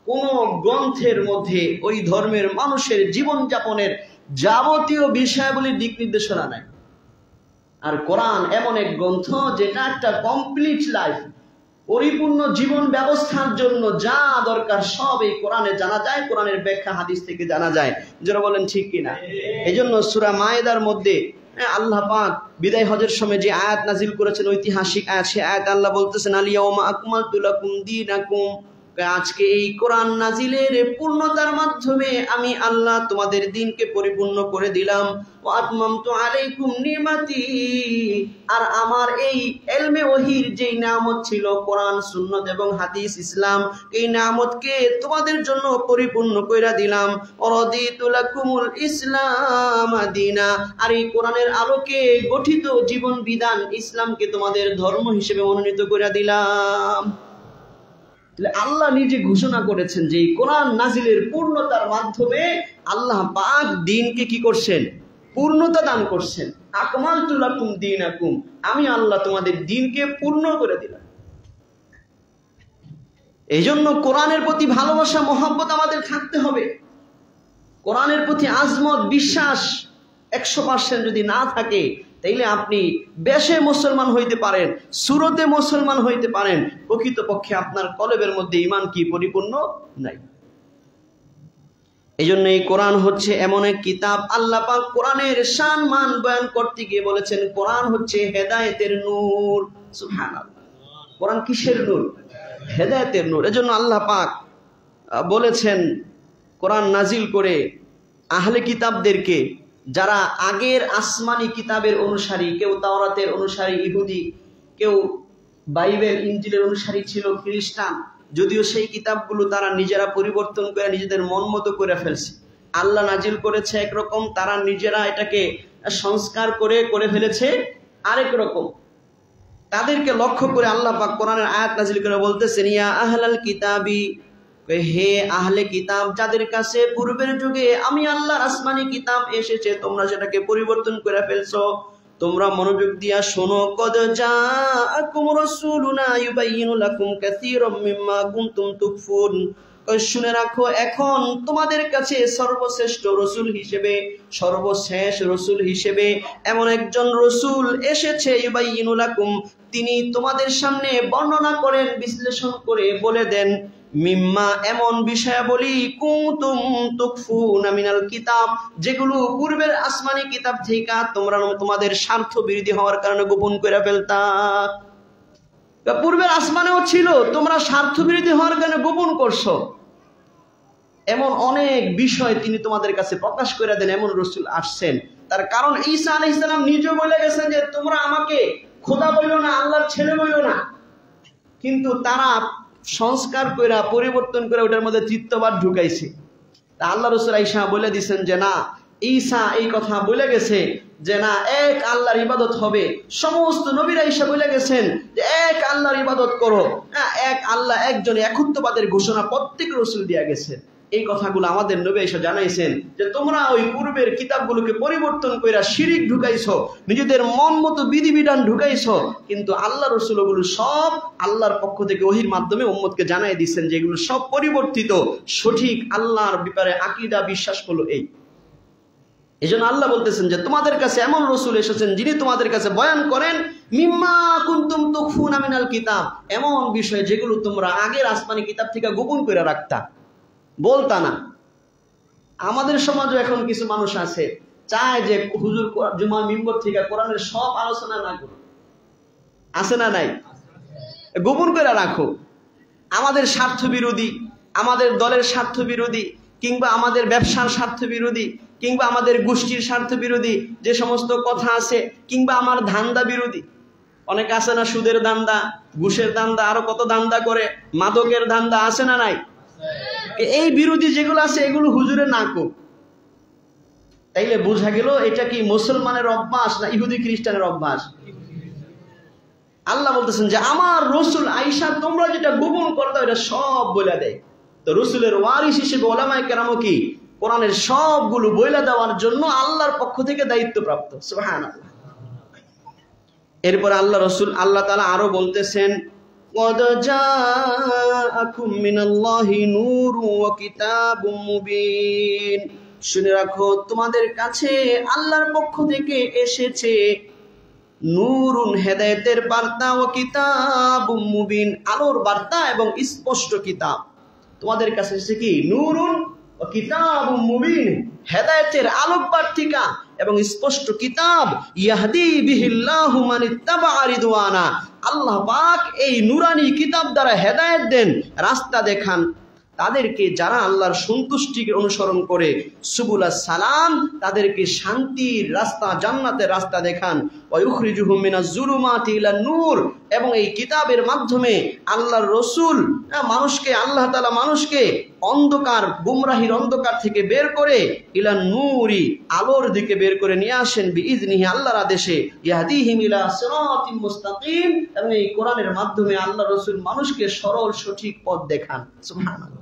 কোন গ্রন্থের মধ্যে ওই ধর্মের মানুষের জীবনযাপনের যাবতীয় বিষয়াবলীর দিক নির্দেশনা নাই। আর কোরআন এমন এক গ্রন্থ যেটা একটা কমপ্লিট লাইফ, পরিপূর্ণ জীবন ব্যবস্থার জন্য যা দরকার সব এই কোরআনে জানা যায়, কোরআনের ব্যাখ্যা হাদিস থেকে জানা যায়। যারা বলেন ঠিক কিনা? এজন্য সূরা মায়েদার মধ্যে আল্লাহ পাক বিদায় হজের সময় যে আয়াত নাজিল করেছেন, ঐতিহাসিক আয়াত, সে আয়াত আল্লাহ বলতেছেন, আল ইয়াউমা আকমালতু লাকুম দীনাকুম, আজকে এই কোরআন নাজিলের পূর্ণতার মাধ্যমে আমি আল্লাহ তোমাদের দিনকে পরিপূর্ণ করে দিলাম। ওয়া আতমামতু আলাইকুম নিমাতি, আর আমার এই ইলমে ওহীর যেই নিয়ামত ছিল, কোরআন, সুন্নাত এবং হাদিস, ইসলাম, এই নিয়ামতকে তোমাদের জন্য পরিপূর্ণ কইরা দিলাম। ওয়ারাদিতু লাকুমুল ইসলাম দীনা, আর এই কোরআনের আলোকে গঠিত জীবন বিধান ইসলামকে তোমাদের ধর্ম হিসেবে মনোনীত কইরা দিলাম। আল্লাহ নিজে ঘোষণা করেছেন যে এই কোরআন নাজিলের পূর্ণতার মাধ্যমে আল্লাহ পাক দ্বীনকে কি করছেন? পূর্ণতা দান করছেন। আকমালতু লাকুম দীনাকুম, আমি আল্লাহ তোমাদের দ্বীনকে পূর্ণ করে দিলাম। এই জন্য কোরআনের প্রতি ভালোবাসা মহব্বত আমাদের থাকতে হবে। কোরআনের প্রতি আজমত বিশ্বাস 100% যদি না থাকে, তাইলে আপনি বেশে মুসলমান হইতে পারেন, সুরতে মুসলমান হইতে পারেন, প্রকৃতপক্ষে আপনার কলবের মধ্যে ঈমান কি পরিপূর্ণ নাই। এই জন্য এই কোরআন হচ্ছে এমন এক কিতাব, আল্লাহ পাক কোরআনের শান মান বয়ান করতে গিয়ে বলেছেন কোরআন হচ্ছে হেদায়েতের নূর। সুবহানাল্লাহ। কোরআন কিসের নূর? হেদায়েতের নূর। এজন্য আল্লাহ পাক বলেছেন কোরআন নাজিল করে আহলে কিতাবদেরকে, যারা আগের আসমানি কিতাবের অনুসারী, কেউ তাওরাতের অনুসারী ইহুদি, কেউ বাইবেল ইনজিলের অনুসারী ছিল খ্রিস্টান, যদিও সেই কিতাবগুলো তারা নিজেরা পরিবর্তন করে নিজেদের মন মতো করে ফেলছে। আল্লাহ নাজিল করেছে একরকম, তারা নিজেরা এটাকে সংস্কার করে ফেলেছে আরেক রকম। তাদেরকে লক্ষ্য করে আল্লাহ পাক কোরআনের আয়াত নাজিল করে বলতেছেন, ইয়া আহলাল কিতাবি, হে আহলে কিতাব, যাদের কাছে পূর্বের যুগে আমি আল্লাহর আসমানি কিতাব এসেছে, তোমরা সেটাকে পরিবর্তন করে ফেলছো। তোমরা মনোযোগ দিয়া শোনো, কদ জাআকুম রাসূলুনা ইউবাইয়িনু লাকুম কাসীরাম মিম্মা কুনতুম তুখফুন। শুনে রাখো, এখন তোমাদের কাছে সর্বশ্রেষ্ঠ রসুল হিসেবে, সর্বশেষ রসুল হিসেবে এমন একজন রসুল এসেছে, ইউবাইয়িনু লাকুম, তিনি তোমাদের সামনে বর্ণনা করেন, বিশ্লেষণ করে বলে দেন, মিম্মা এমন বিষয়াবলী, কুনতুম তুখফুনা মিনাল কিতাব, যেগুলো পূর্বের আসমানি কিতাব থেকে তোমরা তোমাদের স্বার্থ বিরোধী হওয়ার কারণে গোপন করে ফেলতা। পূর্বের আসমানেও ছিল, তোমরা স্বার্থ বিরোধী হওয়ার কারণে গোপন করছো। এমন অনেক বিষয় তিনি তোমাদের কাছে প্রকাশ করে দেন, এমন রসুল আসছেন। তার কারণ ঈসা আলাইহিস সালাম নিজে বলে গেছেন যে তোমরা আমাকে খোদা বইলো না, আল্লাহর ছেলে বইলো না। কিন্তু তারা সংস্কার করে পরিবর্তন করে ওটার মধ্যে তৃতীয়বার ঢুকাইছে। তা আল্লাহ রসুল ঈসা বলে দিচ্ছেন যে না, ঈসা এই কথা বলে গেছে যে না, এক আল্লাহর ইবাদত হবে। সমস্ত নবীরা ঈসা বলে গেছেন যে এক আল্লাহর ইবাদত করো, এক আল্লাহ একজন, একত্ববাদের ঘোষণা প্রত্যেক রসুল দিয়া গেছে। এই কথাগুলো আমাদের নবী ঈসা জানাইছেন যে তোমরা ওই পূর্বের কিতাবগুলোকে পরিবর্তন কইরা শিরিক ঢুকাইছো, নিজেদের মন মতো বিধিবিধান ঢুকাইছো। কিন্তু আল্লাহ রসুল ওগুলো সব আল্লাহর পক্ষ থেকে ওহির মাধ্যমে উম্মতকে জানাই দিচ্ছেন যে এগুলো সব পরিবর্তিত। সঠিক আল্লাহর ব্যাপারে আকীদা বিশ্বাস হলো এই। এই জন্য আল্লাহ বলতেছেন যে তোমাদের কাছে এমন রসুল এসেছেন যিনি তোমাদের কাছে বয়ান করেন, মিম্মা কুনতুম তুখফুনা মিনাল কিতাব, এমন বিষয় যেগুলো তোমরা আগের আসমানি কিতাব থেকে গোপন করে রাখতা, বলতা না। আমাদের সমাজে এখন কিছু মানুষ আছে চায় যে হুজুর জুমা মিম্বর থেকে কোরআনের সব আলোচনা না করো, আছে না নাই? গোপন করে রাখো। আমাদের স্বার্থ বিরোধী, আমাদের দলের স্বার্থ বিরোধী, কিংবা আমাদের ব্যবসার স্বার্থ বিরোধী, কিংবা আমাদের গোষ্ঠীর স্বার্থ বিরোধী যে সমস্ত কথা আছে, কিংবা আমার ধান্দা বিরোধী। অনেক আছে না, সুদের ধান্দা, ঘুষের ধান্দা, আরো কত ধান্দা করে, মাদকের ধান্দা, আছে না নাই? এই বিরোধী যেগুলো আছে এগুলো হুজুরে না কো। তাইলে বোঝা গেল এটা কি মুসলমানের অভ্যাস না ইহুদি খ্রিস্টানের অভ্যাস? আল্লাহ বলতেছেন যে আমার রসুল আয়েশা তোমরা যেটা গোপন করতে এটা সব বলে দেয়। তো রসুলের ওয়ারিস হিসেবে ওলামায়ে কেরামও কি কোরআনের সবগুলো বলে দেওয়ার জন্য আল্লাহর পক্ষ থেকে দায়িত্বপ্রাপ্ত। সুবহানাল্লাহ। এরপর আল্লাহ তাআলা আরো বলতেছেন, قد جاءكم من الله نور وكتاب مبين, শুনে রাখো তোমাদের কাছে আল্লাহর পক্ষ থেকে এসেছে নূরুন, হেদায়েতের বার্তা, ও কিতাবুম মুবিন, আলোর বার্তা এবং স্পষ্ট কিতাব। তোমাদের কাছে এসেছে কি? নূরুন ও কিতাবুম মুবিন, হেদায়েতের আলোক বার্তিকা এবং স্পষ্ট কিতাব। ইয়াহদি বিহিল্লাহু মান ইত্তাবা রিদওয়ানা, আল্লাহ পাক এই নুরানি কিতাব দ্বারা হেদায়েত দেন, রাস্তা দেখান তাদেরকে যারা আল্লাহর সন্তুষ্টিকে অনুসরণ করে। সুবুলাস সালাম, তাদেরকে শান্তির রাস্তা, জান্নাতের রাস্তা দেখান। ওয়া ইউখরিজুহুম মিনাজ জুলুমাতি ইলান নূর, এবং এই কিতাবের মাধ্যমে আল্লাহর রসুল মানুষকে, আল্লাহ তাআলা মানুষকে অন্ধকার, গুমরাহির অন্ধকার থেকে বের করে ইলান নূরি, আলোর দিকে বের করে নিয়ে আসেন, বিইজনিহি, আল্লাহর আদেশে, ইয়াহদিহিম ইলা সিরাতিম মুস্তাকিম, এবং এই কোরআনের মাধ্যমে আল্লাহর রসুল মানুষকে সরল সঠিক পথ দেখান। সুবহানাল্লাহ।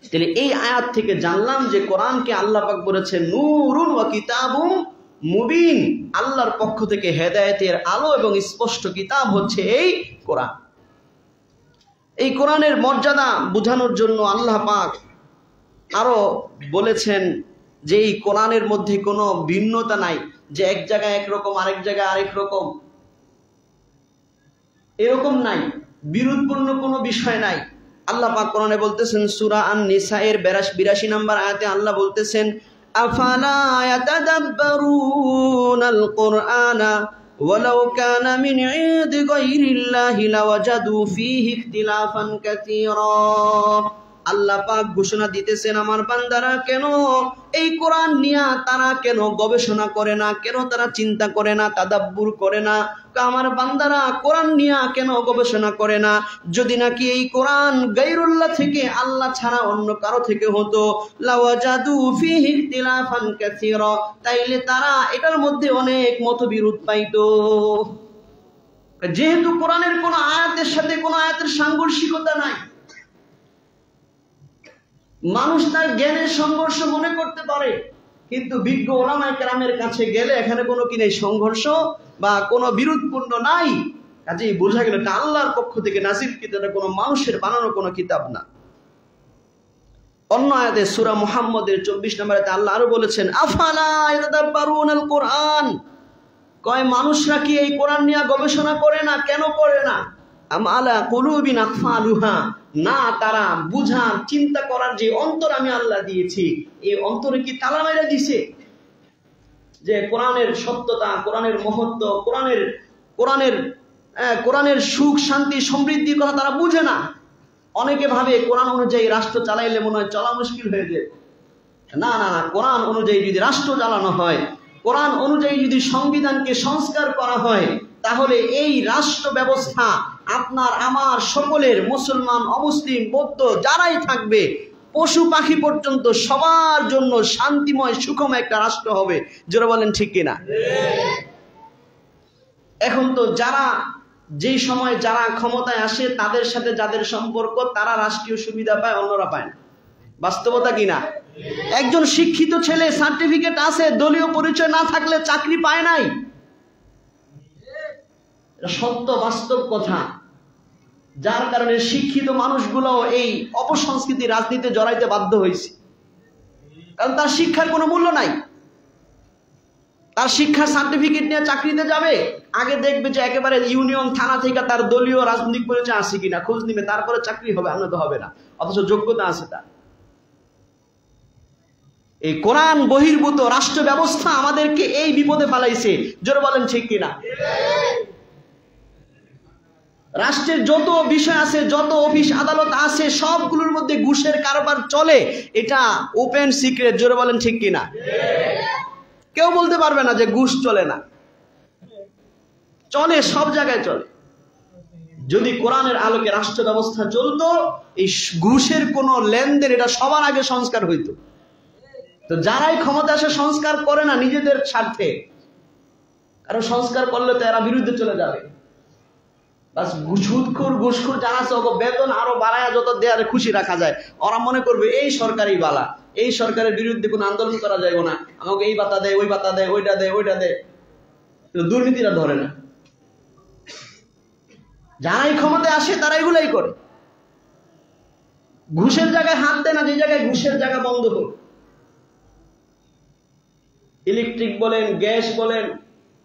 তাহলে এই আয়াত থেকে জানলাম যে কোরআনকে আল্লাহ পাক বলেছেন নূরুন ওয়া কিতাবুম মুবিন, আল্লাহর পক্ষ থেকে হেদায়েতের আলো এবং স্পষ্ট কিতাব হচ্ছে এই কোরআন। এই কোরআনের মর্যাদা বোঝানোর জন্য আল্লাহ পাক আরো বলেছেন যে এই কোরআনের মধ্যে কোনো ভিন্নতা নাই, যে এক জায়গায় একরকম আরেক জায়গায় আরেক রকম, এরকম নাই, বিরোধপূর্ণ কোনো বিষয় নাই। আল্লাহ পাক কোরআনে বলতেছেন সূরা আন-নিসা এর 82 নম্বর আয়াতে আল্লাহ বলতেছেন আফালা ইয়াতাদাব্বারুনাল কুরআনা ওয়ালাউ কানা মিন ইনদি গায়রিল্লাহি লাওয়াজাদু ফীহি ইখতিলাফান কাসীরা। আল্লাহ পাক ঘোষণা দিতেছেন আমার বান্দারা কেন এই কোরআন নিয়ে তারা কেন গবেষণা করে না, কেন তারা চিন্তা করে না, তাদাব্বুর করে না। আমার বান্দারা কোরআন নিয়ে কেন গবেষণা করে না? যদি নাকি এই কোরআন গায়রুল্লাহ থেকে, আল্লাহ ছাড়া অন্য কারো থেকে হতো, লাওয়াজাদু ফীহি ইখতিলাফান কাসীরা, তাইলে তারা এটার মধ্যে অনেক মতবিরোধ পাইতো। যেহেতু কোরআনের কোন আয়াতের সাথে কোন আয়াতের সাংঘর্ষিকতা নাই, মানুষ তার জ্ঞানের সংঘর্ষ মনে করতে পারে, কিন্তু বিজ্ঞ ওলামায়ে কেরামের কাছে গেলে এখানে কোনো কি নেই, সংঘর্ষ বা কোনো বিরোধপূর্ণ নাই। কাজেই বোঝা গেল এটা আল্লাহর পক্ষ থেকে নাযিলকৃত, এটা কোনো মানুষের বানানো কোনো কিতাব না। অন্য আয়াতে সূরা মুহাম্মদের 24 নম্বর আয়াতে আল্লাহ আরো বলেছেন আফালা ইয়াতাদাব্বারুনাল কুরআন, কয় মানুষরা কি এই কোরআন নিয়ে গবেষণা করে না? কেন করে না? আম আলা কুলুবিন আকফালুহা, না তারা বুঝার চিন্তা করার যে অন্তর আমি আল্লাহ দিয়েছি, এই অন্তরে কি তালা মেরে দিছে? যে কোরআনের সত্যতা, কোরআনের মহত্ব, কোরআনের সুখ শান্তি সমৃদ্ধির কথা তারা বুঝে না। অনেকে ভাবে কোরআন অনুযায়ী রাষ্ট্র চালাইলে মনে হয় চলা মুশকিল হয়ে যায়। না না না, কোরআন অনুযায়ী যদি রাষ্ট্র চালানো হয়, কোরআন অনুযায়ী যদি সংবিধানকে সংস্কার করা হয়, তাহলে এই রাষ্ট্র ব্যবস্থা আপনার আমার সকলের, মুসলমান অমুসলিম বৌদ্ধ যারাই থাকবে, পশু পাখি পর্যন্ত সবার জন্য শান্তিময় সুখময় একটা রাষ্ট্র হবে। জোরে বলেন ঠিক কিনা? এখন তো যারা যেই সময় যারা ক্ষমতায় আসে তাদের সাথে যাদের সম্পর্ক, তারা রাষ্ট্রীয় সুবিধা পায়, অন্যরা পায় না। বাস্তবতা কিনা? একজন শিক্ষিত ছেলে সার্টিফিকেট আছে, দলীয় পরিচয় না থাকলে চাকরি পায় নাই। সত্য বাস্তব কথা, যার কারণে শিক্ষিত মানুষগুলো এই অপসংস্কৃতি রাজনীতিতে জড়াইতে বাধ্য হয়েছে, কারণ তার শিক্ষার কোনো মূল্য নাই। তার শিক্ষার সার্টিফিকেট নিয়ে চাকরিতে যাবে, আগে দেখবে যে একেবারে ইউনিয়ন থানা থেকে তার দলীয় রাজনৈতিক পরিচয় আছে কিনা খোঁজ নিবে, তারপরে চাকরি হবে, আনন্দ হবে না, অথচ যোগ্যতা আছে তার। এই কোরআন বহির্ভূত রাষ্ট্র ব্যবস্থা আমাদেরকে এই বিপদে ফেলাইছে। জোরে বলেন ঠিক কিনা? রাষ্ট্রের যত বিষয় আছে, যত অফিস আদালত আছে, সবগুলোর মধ্যে ঘুষের কারবার চলে, এটা ওপেন সিক্রেট। জোরে বলেন ঠিক কিনা? কেউ বলতে পারবে না যে ঘুষ চলে না, চলে, সব জায়গায় চলে। যদি কোরআনের আলোকে রাষ্ট্র ব্যবস্থা চলতো, এই ঘুষের কোন লেনদেন এটা সবার আগে সংস্কার হইতো। তো যারাই ক্ষমতা আসে সংস্কার করে না নিজেদের স্বার্থে, কারণ সংস্কার করলে তো এরা বিরুদ্ধে চলে যাবে। বাস ঘুষখোর যারা আছে, বেতন আরো বাড়ায় যত দেয়ারে খুশি রাখা যায়, ওরা মনে করবে এই সরকারই বালা, এই সরকারের বিরুদ্ধে কোনো আন্দোলন করা যাবে না, আমাকে এই ভাতা দেয়, ওই ভাতা দেয়, ওইটা দেয়, ওইটা দেয়। দুর্নীতিটা ধরে না। যারাই ক্ষমতায় আসে তারা এগুলাই করে। ঘুষের জায়গায় হাত দেয় না, যে জায়গায় ঘুষের জায়গা বন্ধ হোক। ইলেকট্রিক বলেন, গ্যাস বলেন,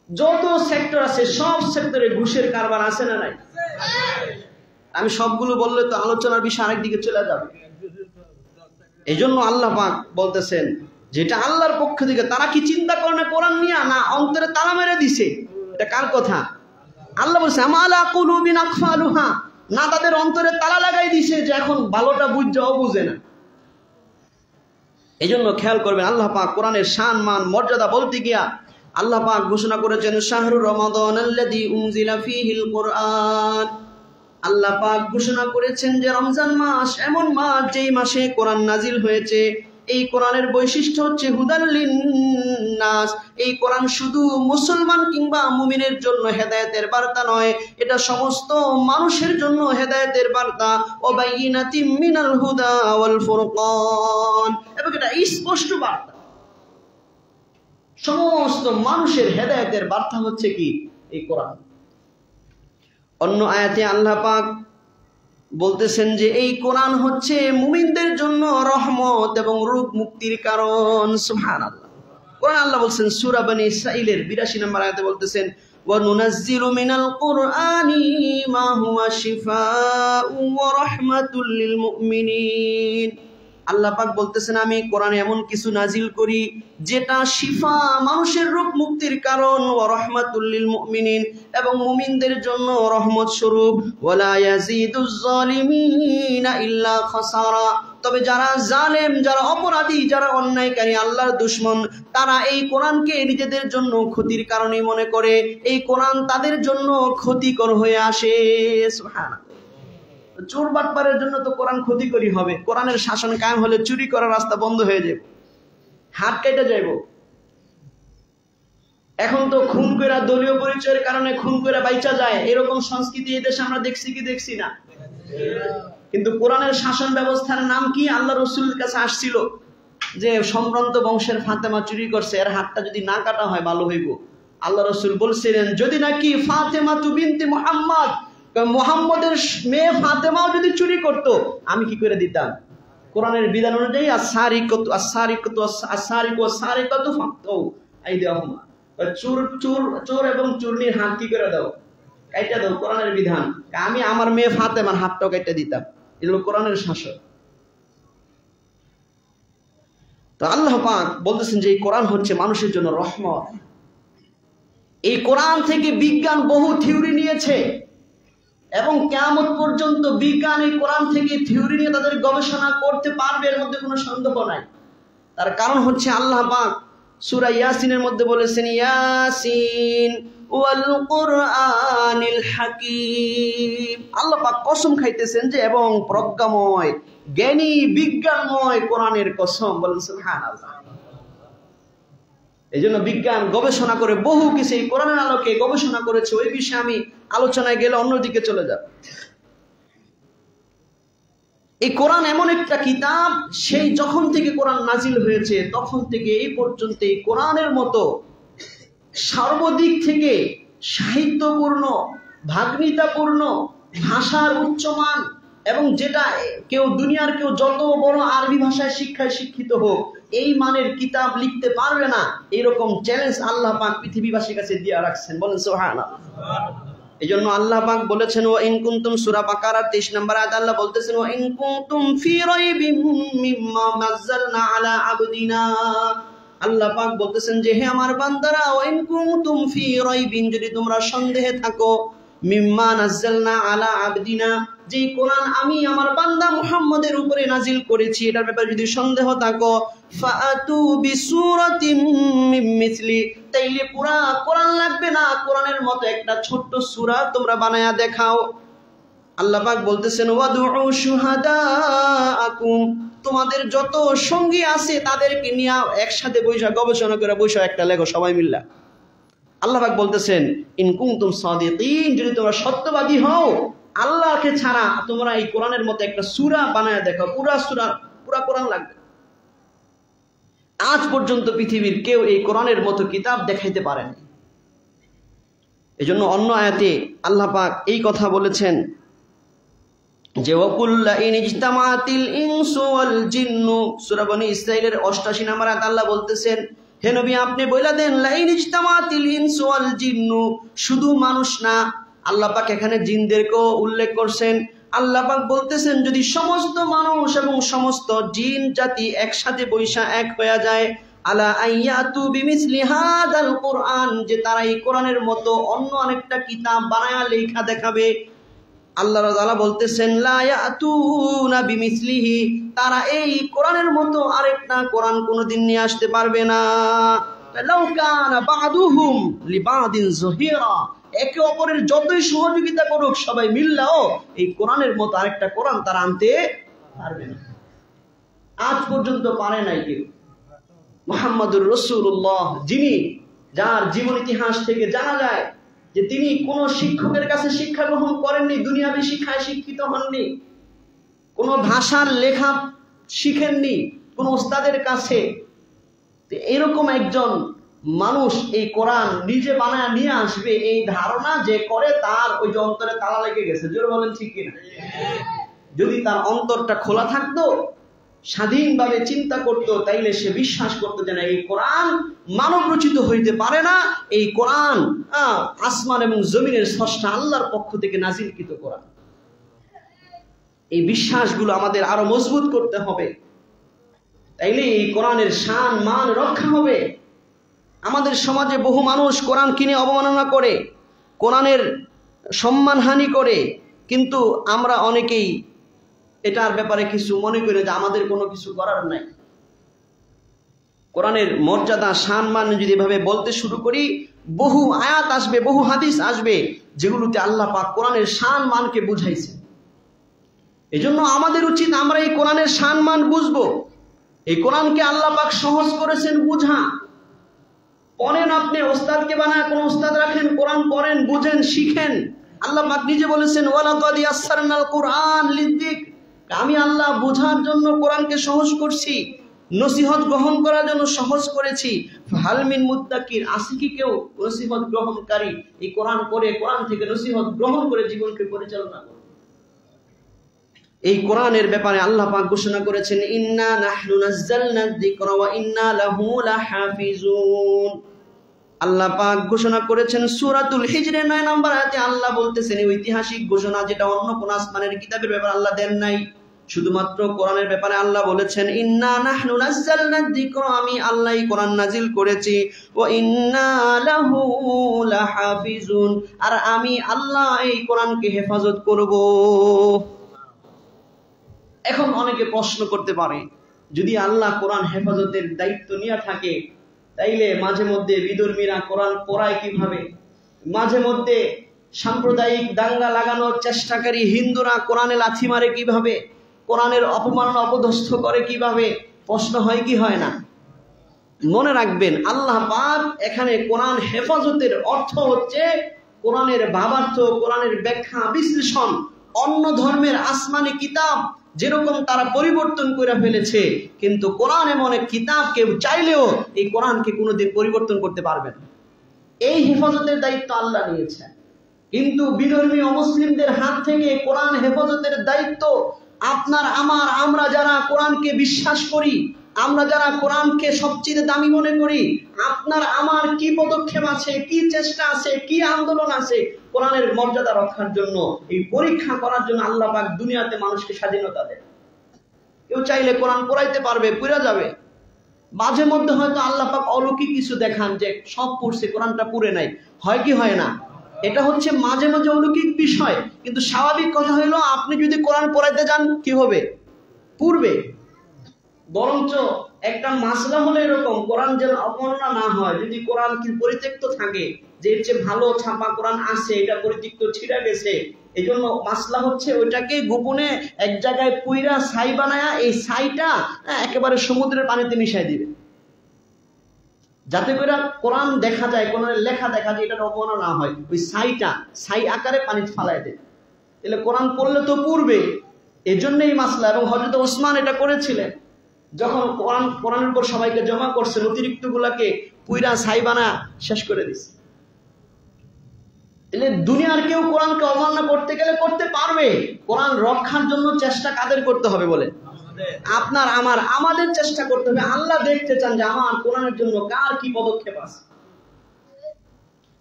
যত সেক্টর আছে সব সেক্টরে ঘুষের কারবার আছে না নাই? আমি সবগুলো বললে তো আলোচনার বিষয় আরেক দিকে চলে যাবে। এই জন্য আল্লাহ পাক বলতেছেন যেটা আল্লাহর পক্ষ থেকে, তারা কি চিন্তা করে না কোরআন নিয়ে? না, অন্তরে তালা মেরে দিছে। এটা কার কথা? আল্লাহ বলছে আমালা কুলুবিন আকফালুহা, না তাদের অন্তরে তালা লাগাই দিছে যে এখন ভালোটা বুঝাও বুঝে না। এই জন্য খেয়াল করবেন, আল্লাহ পাক কোরআনের শান মান মর্যাদা বলতে গিয়া আল্লাহ পাক ঘোষণা করেছেন শাহরুর রমাদানাল্লাযী উনজিলা ফীহিল কুরআন। আল্লাহ পাক ঘোষণা করেছেন যে রমজান মাস এমন মাস যেই মাসে কোরআন নাজিল হয়েছে। এই কোরআনের বৈশিষ্ট্য হচ্ছে হুদাল লিন্নাস। এই কোরআন শুধু মুসলমান কিংবা মুমিনের জন্য হেদায়েতের বার্তা নয়, এটা সমস্ত মানুষের জন্য হেদায়েতের বার্তা। ওয়া বাইয়িনাতিম মিনাল হুদা ওয়াল ফুরকান, এবং এটা স্পষ্ট বার্তা। সমস্ত মানুষের হেদায়েতের বার্তা হচ্ছে কি? এই কোরআন। অন্য আয়াতে আল্লাহ পাক বলতেছেন যে এই কোরআন হচ্ছে মুমিনদের জন্য রহমত এবং রূপ মুক্তির কারণ। সুবহানাল্লাহ। কোরআন আল্লাহ বলছেন সূরা বনী ইসরাঈলের 82 নম্বর আয়াতে বলতেছেন ওয়া নুনাজ্জিলু মিনাল কুরআনি মা হুয়া শিফাউ ওয়া রাহমাতুল লিল মুমিনিন। আল্লাহ পাক বলতেছেন আমি কোরআনে এমন কিছু নাজিল করি যেটা শিফা, মানুষের রূপ মুক্তির কারণ, ওয়া রাহমাতুল লিল মুমিনিন, এবং মুমিনদের জন্য রহমত স্বরূপ। ওয়ালা ইয়াজিদুজ জালিমিনা ইল্লা খাসারা। তবে যারা জালেম, যারা অপরাধী, যারা অন্যায়কারী, আল্লাহর দুশমন, তারা এই কোরআনকে নিজেদের জন্য ক্ষতির কারণই মনে করে। এই কোরআন তাদের জন্য ক্ষতিকর হয়ে আসে। সুবহানাল্লাহ। চোর বাটপারের জন্য তো কোরআন ক্ষতিকরই হবে। কোরআনের শাসন কায়েম হলে চুরি করার রাস্তা বন্ধ হয়ে যাবে, হাত কেটে যাইব। এখন তো খুন কইরা, দলীয় পরিচয়ের কারণে খুন কইরা বাইচা যায়, এরকম সংস্কৃতি এই দেশে আমরা দেখছি কি দেখছি না? কিন্তু কোরআনের শাসন ব্যবস্থার নাম কি? আল্লাহ রাসূলের কাছে আসছিল যে সম্ভ্রান্ত বংশের ফাতেমা চুরি করছে, এর হাতটা যদি না কাটা হয় ভালো হইব। আল্লাহ রাসূল বলছিলেন যদি নাকি ফাতেমা বিনতে মুহাম্মদ, মুহাম্মদের মেয়ে ফাতেমাও যদি চুরি করত, আমি কি করে দিতাম? কোরআনের বিধান অনুযায়ী চোর এবং চুরনির হাত কি করে দাও? কাইটা দাও। কোরআনের বিধান। আমি আমার মেয়ে ফাতেমার হাতটাও কাইটা দিতাম। এগুলো কোরআনের শাসন। তো আল্লাহ পাক বলতেছেন যে এই কোরআন হচ্ছে মানুষের জন্য রহমত। এই কোরআন থেকে বিজ্ঞান বহু থিওরি নিয়েছে এবং কিয়ামত পর্যন্ত বিজ্ঞান এই কোরআন থেকে থিওরি নিয়ে তাদের গবেষণা করতে পারবে, এর মধ্যে কোনো সন্দেহ নাই। তার কারণ হচ্ছে আল্লাহ পাক সূরা ইয়াসিনের মধ্যে বলেছেন ইয়াসিন ওয়াল কুরআনিল হাকীম। আল্লাহ পাক কসম খাইতেছেন যে এবং প্রজ্ঞাময়, জ্ঞানী, বিজ্ঞানময় কোরআনের কসম। বলেন সুবহানাল্লাহ। এই জন্য বিজ্ঞান গবেষণা করে বহু কিছু এই কোরআনের আলোকে গবেষণা করেছে। ওই বিষয়ে আমি আলোচনায় গেলে অন্যদিকে চলে যাব। এই কোরআন এমন একটা কিতাব, সেই যখন থেকে কোরআন নাজিল হয়েছে তখন থেকে এই পর্যন্ত এই কোরআনের মতো সর্বদিক থেকে সাহিত্যপূর্ণ, ভাগ্নিতাপূর্ণ, ভাষার উচ্চমান, এবং যেটা কেউ দুনিয়ার কেউ যত বড় আরবি ভাষায় শিক্ষায় শিক্ষিত হোক এই মানের কিতাব লিখতে পারবে না, এরকম চ্যালেঞ্জ আল্লাহ পাক পৃথিবীবাসীর কাছে দিয়ে রাখছেন। বলেন সুবহানাল্লাহ। এই জন্য আল্লাহ পাক বলেছেন ওয়া ইন কুনতুম, সূরা বাকারার 23 নম্বর আয়াতে আল্লাহ বলতেছেন ওয়া ইন কুনতুম ফি রাইবিম মিম্মা নাযালনা আলা আবদিনা। আল্লাহ পাক বলতেছেন যে হে আমার বান্দারা, ওয়া ইন কুনতুম ফি রাইবিন, যদি তোমরা সন্দেহে থাকো, মিম্মা নাযালনা আলা আবদিনা, যে কোরআন আমি আমার বান্দা মুহাম্মদের উপরে নাজিল করেছি, এটার ব্যাপারে যদি সন্দেহ থাকো, ফাআতু বিসূরাতিম মিন মিসলি, তাইলে পুরা কোরআন লাগবে না, কোরআনের মতো একটা ছোট্ট সূরা তোমরা বানায়া দেখাও। আল্লাহ পাক বলতেছেন ওয়াদউ শুহাদাআকুম, তোমাদের যত সঙ্গী আছে তাদেরকে নিয়ে একসাথে বসে গবেষণা করে বসে একটা লেখো সবাই মিল্লা। আল্লাহ পাক বলতেছেন ইন কুনতুম সাদিকিন, যদি তোমরা সত্যবাদী হও, আল্লাহকে ছাড়া তোমরা এই কোরআনের মতো একটা সূরা বানায়া দেখো। পুরা কোরআন লাগবে। আজ পর্যন্ত পৃথিবীর কেউ এই কোরআনের মতো কিতাব দেখাইতে পারেনি। এজন্য অন্য আয়াতে আল্লাহ পাক এই কথা বলেছেন যে ওয়াকুল্লা ইন ইজতামাতিল ইনসু ওয়াল জিন্নু, সূরা বনী ইসরাঈলের 88 নম্বর আয়াতে আল্লাহ বলতেছেন হে নবী আপনি বলে দেন লা ইন ইজতামাতিল ইনসু ওয়াল জিন্নু, শুধু মানুষ না, আল্লাহ পাক এখানে জিনদেরকেও উল্লেখ করছেন। আল্লাহ পাক বলতেছেন যদি সমস্ত মানুষ এবং সমস্ত জিন জাতি একসাথে বৈশা এক হয়ে যায়, আলা আইয়াতু বিমিসলি হাযাল কুরআন, যে তারা এই কোরআনের মতো অন্য আরেকটা কিতাব বানায়া লেখা দেখাবে। আল্লাহ তাআলা বলতেছেন লা ইয়াতুনা বিমিসলিহি, তারা এই কোরআনের মতো আরেকটা কোরআন কোনোদিন নিয়ে আসতে পারবে না। লাউ কানা বাদুহুম লিবাদিন যহিরা, একে অপরের যতই সহযোগিতা করুক সবাই মিল্লাও এই কোরআনের মতো আরেকটা কোরআন তারা আনতে পারবে না। আজ পর্যন্ত পারে নাই কেউ। মুহাম্মদুর রাসূলুল্লাহ, যিনি যার জীবন ইতিহাস থেকে জানা যায় যে তিনি কোন শিক্ষকের কাছে শিক্ষা গ্রহণ করেননি, দুনিয়াবী শিক্ষায় শিক্ষিত হননি, কোন ভাষার লেখা শিখেননি কোন ওস্তাদের কাছে। এরকম একজন মানুষ এই কোরআন নিজে বানায় নিয়ে আসবে, এই ধারণা যে করে তার ওই যে অন্তরে তালা লেগে গেছে। জোরে বলেন ঠিক কিনা? যদি তার অন্তরটা খোলা থাকতো, স্বাধীনভাবে চিন্তা করত, তাইলে সে বিশ্বাস করতো যে না, এই কোরআন মানব রচিত হইতে পারে না, এই কোরআন আসমান এবং জমিনের স্রষ্টা আল্লাহর পক্ষ থেকে নাজিলকৃত কোরআন। এই বিশ্বাসগুলো আমাদের আরো মজবুত করতে হবে, তাইলে এই কোরআনের শান মান রক্ষা হবে। আমাদের সমাজে বহু মানুষ কোরআন কিনে অবমাননা করে, কোরআনের সম্মানহানি করে, কিন্তু আমরা অনেকেই এটার ব্যাপারে কিছু মনে করি যে আমাদের কোনো কিছু করার নাই। কোরআনের মর্যাদা শান মান যদি এভাবে বলতে শুরু করি, বহু আয়াত আসবে, বহু হাদিস আসবে যেগুলোতে আল্লাহ পাক কোরআনের শান মানকে বুঝাইছেন। এজন্য আমাদের উচিত আমরা এই কোরআনের শান মান বুঝবো। এই কোরআনকে আল্লাহ পাক সহজ করেছেন বুঝা। পড়েন, আপনি ওস্তাদকে বানায় কোন ওস্তাদ রাখেন, কোরআন পড়েন, বুঝেন, শিখেন। আল্লাহ পাক নিজে বলেছেন ওয়ালাকাদ ইয়াসসারনাল কুরআন লিযিকর, আমি আল্লাহ বোঝার জন্য কোরআনকে সহজ করছি, নসিহত গ্রহণ করার জন্য সহজ করেছি। ফাহাল মিন মুত্তাকির, আছে কি কেউ নসিহত গ্রহণকারী? এই কোরআন পড়ে, কোরআন থেকে নসিহত গ্রহণ করে জীবনকে পরিচালনা করে। এই কোরআনের ব্যাপারে আল্লাহ পাক ঘোষণা করেছেন ইন্না নাহনু নাযালনা যিকরা ওয়া ইন্না লাহু লাহাফিজুন। আল্লাহ পাক ঘোষণা করেছেন সূরাতুল হিজরের 9 নম্বর আয়াতে আল্লাহ বলতেছেন এই ঐতিহাসিক ঘোষণা, যেটা অন্য কোন আসমানের কিতাবের ব্যাপারে আল্লাহ দেন নাই, শুধুমাত্র কোরআনের ব্যাপারে আল্লাহ বলেছেন ইন্না নাহনু নাযালনা যিকরা, আমি আল্লাহই কোরআন নাজিল করেছি, ওয়া ইন্না লাহু লাহাফিজুন, আর আমি আল্লাহ এই কোরআনকে হেফাজত করব। এখন অনেকে প্রশ্ন করতে পারে, যদি আল্লাহ কোরআন হেফাজতের দায়িত্ব নিয়ে থাকে, তাইলে মাঝে মধ্যে বিধর্মীরা কোরআন পড়ায় কিভাবে? মাঝে মধ্যে সাম্প্রদায়িক দাঙ্গা লাগানোর চেষ্টাকারী হিন্দুরা কোরআনে লাথি মারে কিভাবে? কোরআনের অপমাননা অপদস্থ করে কিভাবে? প্রশ্ন হয় কি হয় না? মনে রাখবেন, আল্লাহ পাক এখানে কোরআন হেফাজতের অর্থ হচ্ছে কোরআনের ভাবার্থ, কোরআনের ব্যাখ্যা বিশ্লেষণ। অন্য ধর্মের আসমানি কিতাব যেরকম তারা পরিবর্তন করে ফেলেছে, কিন্তু কোরআন এমন এক কিতাব কেউ চাইলেও এই কোরআনকে কোনোদিন পরিবর্তন করতে পারবে না। এই হেফাজতের দায়িত্ব আল্লাহ নিয়েছেন। কিন্তু বিধর্মী অমুসলিমদের হাত থেকে কোরআন হেফাজতের দায়িত্ব আপনার আমার, আমরা যারা কোরআনকে বিশ্বাস করি, আমরা যারা কোরআনকে সবচেয়ে দামি মনে করি, আপনার আমার কি পদক্ষেপ আছে, কি চেষ্টা আছে, কি আন্দোলন আছে কোরআনের মর্যাদা রক্ষার জন্য? এই পরীক্ষা করার জন্য আল্লাহ পাক দুনিয়াতে মানুষকে স্বাধীনতা দেন। কেউ চাইলে কোরআন পড়াইতে পারবে, পড়া যাবে। মাঝে মধ্যে হয়তো আল্লাহ পাক অলৌকিক কিছু দেখান যে সব পড়ছে, কোরআনটা পড়ে নাই, হয় কি হয় না? এটা হচ্ছে মাঝে মাঝে অলৌকিক বিষয়, কিন্তু স্বাভাবিক কথা হলো আপনি যদি কোরআন পড়াইতে যান কি হবে? পূর্বে বরঞ্চ একটা মাসলা হলো এরকম, কোরআন যেন অবমাননা না হয়, যদি কোরআন কি পরিত্যক্ত থাকে, যে এর চেয়ে ভালো ছাপা কোরআন আছে, এটা পরিত্যক্ত ছিঁড়া গেছে, এই জন্য মাসলা হচ্ছে ওইটাকে গোপনে এক জায়গায় পুইরা ছাই বানায়া এই ছাইটা একেবারে সমুদ্রের পানিতে মিশাই দিবে, যাতে করে কোরআন দেখা যায়, কোরআনের লেখা দেখা যায়, এটা অবমাননা না হয়। ওই ছাই আকারে পানি ফালাই দেয়, তাহলে কোরআন পড়লে তো পূর্বে। এই জন্য এই মাসলা। এবং হযরত ওসমান এটা করেছিলেন, যখন কোরআনের উপর সবাইকে জমা করছেন, অতিরিক্ত গুলাকে পুইরা ছাই বানা শেষ করে দিচ্ছে। তাহলে দুনিয়ার কেউ কোরআনকে অবমাননা করতে গেলে করতে পারবে। কোরআন রক্ষার জন্য চেষ্টা কাদের করতে হবে বলে? আপনার আমার, আমাদের চেষ্টা করতে হবে। আল্লাহ দেখতে চান যে আমার কোরআনের জন্য কার কি পদক্ষেপ আছে।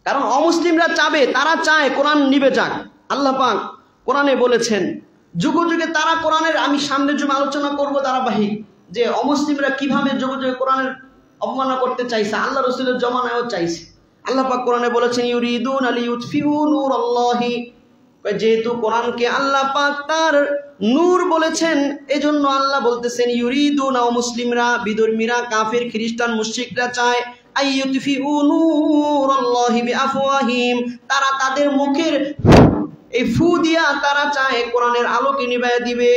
কারণ অমুসলিমরা চাবে, তারা চায় কোরআন নিবে যাক। আল্লাহ পাক কোরআনে বলেছেন যুগ যুগে তারা কোরআনের, আমি সামনের জন্য আলোচনা করব ধারাবাহিক, যে অমুসলিমরা কিভাবে যুগ যুগে কোরআনের অবমাননা করতে চাইছে, আল্লাহ রাসূলের জমানায়ও চাইছে। আল্লাহ পাক কোরআনে বলেছেন ইউরিদুন লিইউতফিউ নূরাল্লাহি, যেহেতু কোরআনকে আল্লাহ পাক তার নূর বলেছেন, এজন্য আল্লাহ বলতেছেন ইউরিদুন, মুসলিমরা, বিধর্মীরা, কাফির, খ্রিস্টান, মুশরিকরা চায় আইয়ুতফিউ নূরাল্লাহি বিআফওয়াহিম, তারা তাদের মুখের এই ফু দিয়া তারা চায় কোরআনের আলোকে নিভাইয়া দিবে।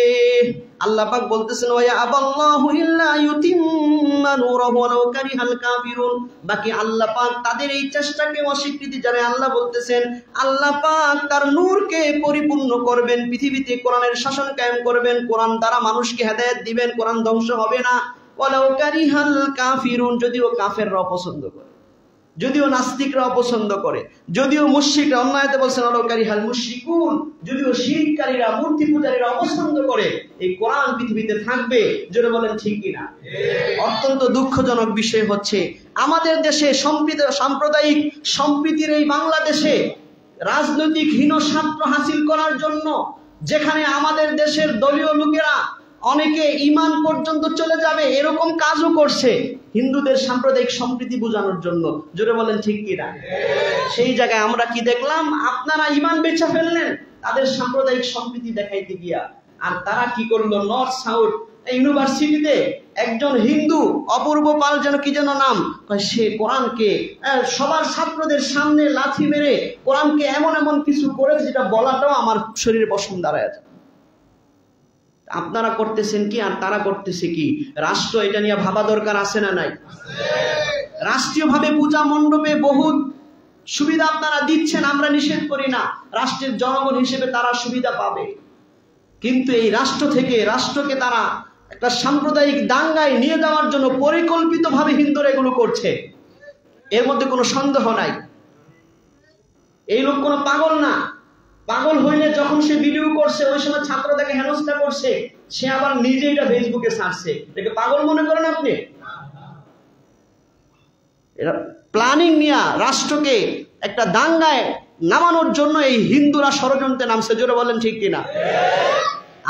আল্লাহ পাক বলতেছেন ওয়া আবাল্লাহু ইল্লা ইউতিম্মা নূরাহু ওয়ালাউ কারিহাল কাফিরুন। বাকি আল্লাহ পাক তাদের এই চেষ্টাকে অস্বীকৃতি জানায়। আল্লাহ বলতেছেন আল্লাহ পাক তার নূরকে পরিপূর্ণ করবেন, পৃথিবীতে কোরআনের শাসন কায়েম করবেন, কোরআন দ্বারা মানুষকে হেদায়েত দিবেন, কোরআন ধ্বংস হবে না। ওয়ালাউ কারিহাল কাফিরুন, যদিও কাফেররা অপছন্দ করে, যদিও নাস্তিকরা অপছন্দ করে, যদিও মুশরিকরা, অন্যায়তে বলছেন ওয়ালাউ কারিহাল মুশরিকুন, যদিও শিরককারীরা মূর্তি পূজারীরা অপছন্দ করে, এই কোরআন পৃথিবীতে থাকবে। জোরে বলেন ঠিক কিনা? অত্যন্ত দুঃখজনক বিষয় হচ্ছে আমাদের দেশে সাম্প্রদায়িক সম্প্রীতির এই বাংলাদেশে রাজনৈতিক হীন স্বার্থ হাসিল করার জন্য, যেখানে আমাদের দেশের দলীয় লোকেরা অনেকে ঈমান পর্যন্ত চলে যাবে এরকম কাজও করছে হিন্দুদের সাম্প্রদায়িক সম্প্রীতি বোঝানোর জন্য। জোরে বলেন ঠিক কিনা? সেই জায়গায় আমরা কি দেখলাম? আপনারা ঈমান বেচা ফেললেন তাদের সাম্প্রদায়িক সম্প্রীতি দেখাইতে গিয়া। আর তারা কি করলো? নর্থ সাউথ ইউনিভার্সিটিতে একজন হিন্দু, অপূর্ব পাল যেন কি যেন নাম, সে কোরআনকে সবার ছাত্রদের সামনে লাথি মেরে কোরআনকে এমন এমন কিছু করেছে যেটা বলাটাও আমার শরীরে পশম দাঁড়ায় আছে। আপনারা করতেছেন কি আর তারা করতেছে কি? রাষ্ট্র এটা নিয়ে ভাবা দরকার আছে না নাই? রাষ্ট্রীয়ভাবে পূজা মণ্ডপে বহুত সুবিধা আপনারা দিচ্ছেন, আমরা নিষেধ করি না, রাষ্ট্রের জনগণ হিসেবে তারা সুবিধা পাবে। কিন্তু এই রাষ্ট্র থেকে রাষ্ট্রকে তারা একটা সাম্প্রদায়িক দাঙ্গায় নিয়ে যাওয়ার জন্য পরিকল্পিতভাবে হিন্দুরা এগুলো করছে, এর মধ্যে কোনো সন্দেহ নাই। এই লোক কোনো পাগল না। পাগল হইলে যখন সে ভিডিও করছে ওই সময় ছাত্র তাকে হেনস্থা করছে, সে আবার নিজে এটা ফেসবুকে ছাড়ছে, এটাকে পাগল মনে করেন আপনি? এটা প্ল্যানিং নিয়ে রাষ্ট্রকে একটা দাঙ্গায় নামানোর জন্য এই হিন্দুরা ষড়যন্ত্রে নামছে। জোরে বলেন ঠিক কিনা?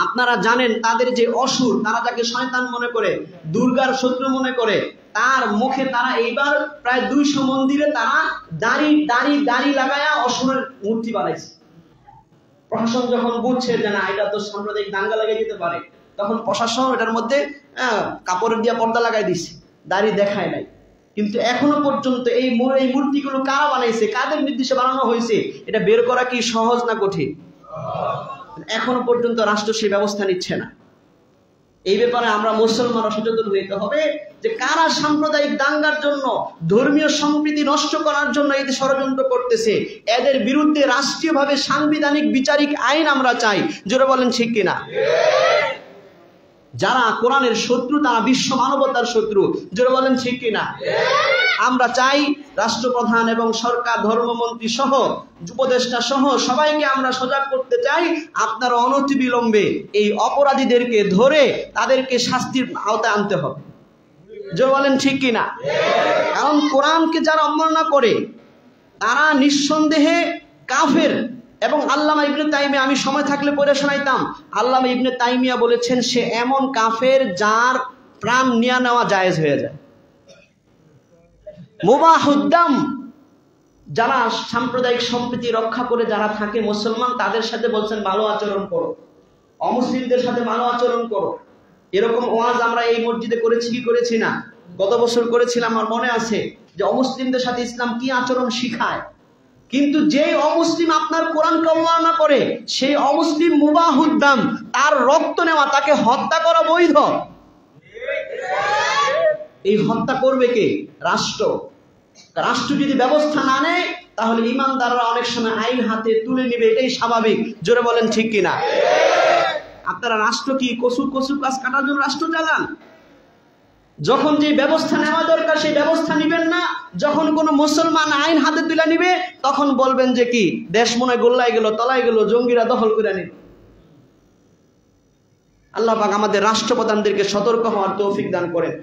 আপনারা জানেন তাদের যে অসুর, তারা যাকে শয়তান মনে করে, দুর্গার শত্রু মনে করে, তার মুখে তারা এইবার প্রায় 200 মন্দিরে তারা দাড়ি লাগায়া অসুরের মূর্তি বানাইছে। প্রশাসন যখন বুঝছে যে না এটা তো সাম্প্রদায়িক দাঙ্গা লাগাই দিতে পারে, তখন প্রশাসন এটার মধ্যে কাপড়ের দিয়া পর্দা লাগাই দিছে, দাড়ি দেখায় নাই। কিন্তু এখনো পর্যন্ত এই মূর্তিগুলো কারা বানাইছে, কাদের নির্দেশে বানানো হয়েছে, এটা বের করা কি সহজ না কঠিন? এখনো পর্যন্ত রাষ্ট্র সেই ব্যবস্থা নিচ্ছে না। এই ব্যাপারে আমরা মুসলমানরা সচেতন হইতে হবে যে কারা সাম্প্রদায়িক দাঙ্গার জন্য, ধর্মীয় সম্প্রীতি নষ্ট করার জন্য এই ষড়যন্ত্র করতেছে, এদের বিরুদ্ধে রাষ্ট্রীয়ভাবে সাংবিধানিক বিচারিক আইন আমরা চাই। জোরে বলেন ঠিক কিনা? যারা কোরআনের শত্রু তারা বিশ্ব মানবতার শত্রু। জোরে বলেন ঠিক কিনা? আমরা চাই রাষ্ট্রপ্রধান এবং সরকার, ধর্মমন্ত্রী সহ, উপদেষ্টা সহ সবাইকে আমরা সজাগ করতে চাই, আপনারা অনতিবিলম্বে এই অপরাধীদেরকে ধরে তাদেরকে শাস্তির আওতায় আনতে হবে। জোরে বলেন ঠিক কিনা? কারণ কোরআনকে যারা অবমাননা করে তারা নিঃসন্দেহে কাফের। এবং আল্লামা ইবনে তাইমিয়া, আমি সময় থাকলে পড়ে শোনাইতাম, আল্লামা ইবনে তাইমিয়া বলেছেন সে এমন কাফের যার প্রাণ নিয়ে নেওয়া জায়েজ হয়ে যায়। মুবাহুদ্দাম, যারা সাম্প্রদায়িক সম্প্রীতি রক্ষা করে যারা থাকে মুসলমান, তাদের সাথে বলছেন ভালো আচরণ করো, অমুসলিমদের সাথে ভালো আচরণ করো। এরকম ওয়াজ আমরা এই মসজিদে করেছি কি করেছি না? গত বছর করেছিলাম, আমার মনে আছে যে অমুসলিমদের সাথে ইসলাম কি আচরণ শিখায়। কিন্তু যে অমুসলিম আপনার কোরআনকে অবমাননা করে, সেই অমুসলিম মুবাহুদ্দাম, তার রক্ত নেওয়া, তাকে হত্যা করা বৈধ। এই হত্যা করবে কে? রাষ্ট্র। রাষ্ট্র যদি ব্যবস্থা না নেয় তাহলে ইমানদাররা অনেক সময় আইন হাতে তুলে নেবে, এটাই স্বাভাবিক। জোরে বলেন ঠিক কিনা? আপনারা রাষ্ট্র কি কচু গাছ কাটার জন্য রাষ্ট্র চালান? যখন যে ব্যবস্থা নেওয়া দরকার সেই ব্যবস্থা নিবেন না, যখন কোনো মুসলমান আইন হাতে তুলে নিবে তখন বলবেন যে কি দেশ মনে হয় গোল্লায় গেল, তলায় গেল, জঙ্গিরা দখল করে নিল। আল্লাহ পাক আমাদের রাষ্ট্রপ্রধানদেরকে সতর্ক হওয়ার তৌফিক দান করেন।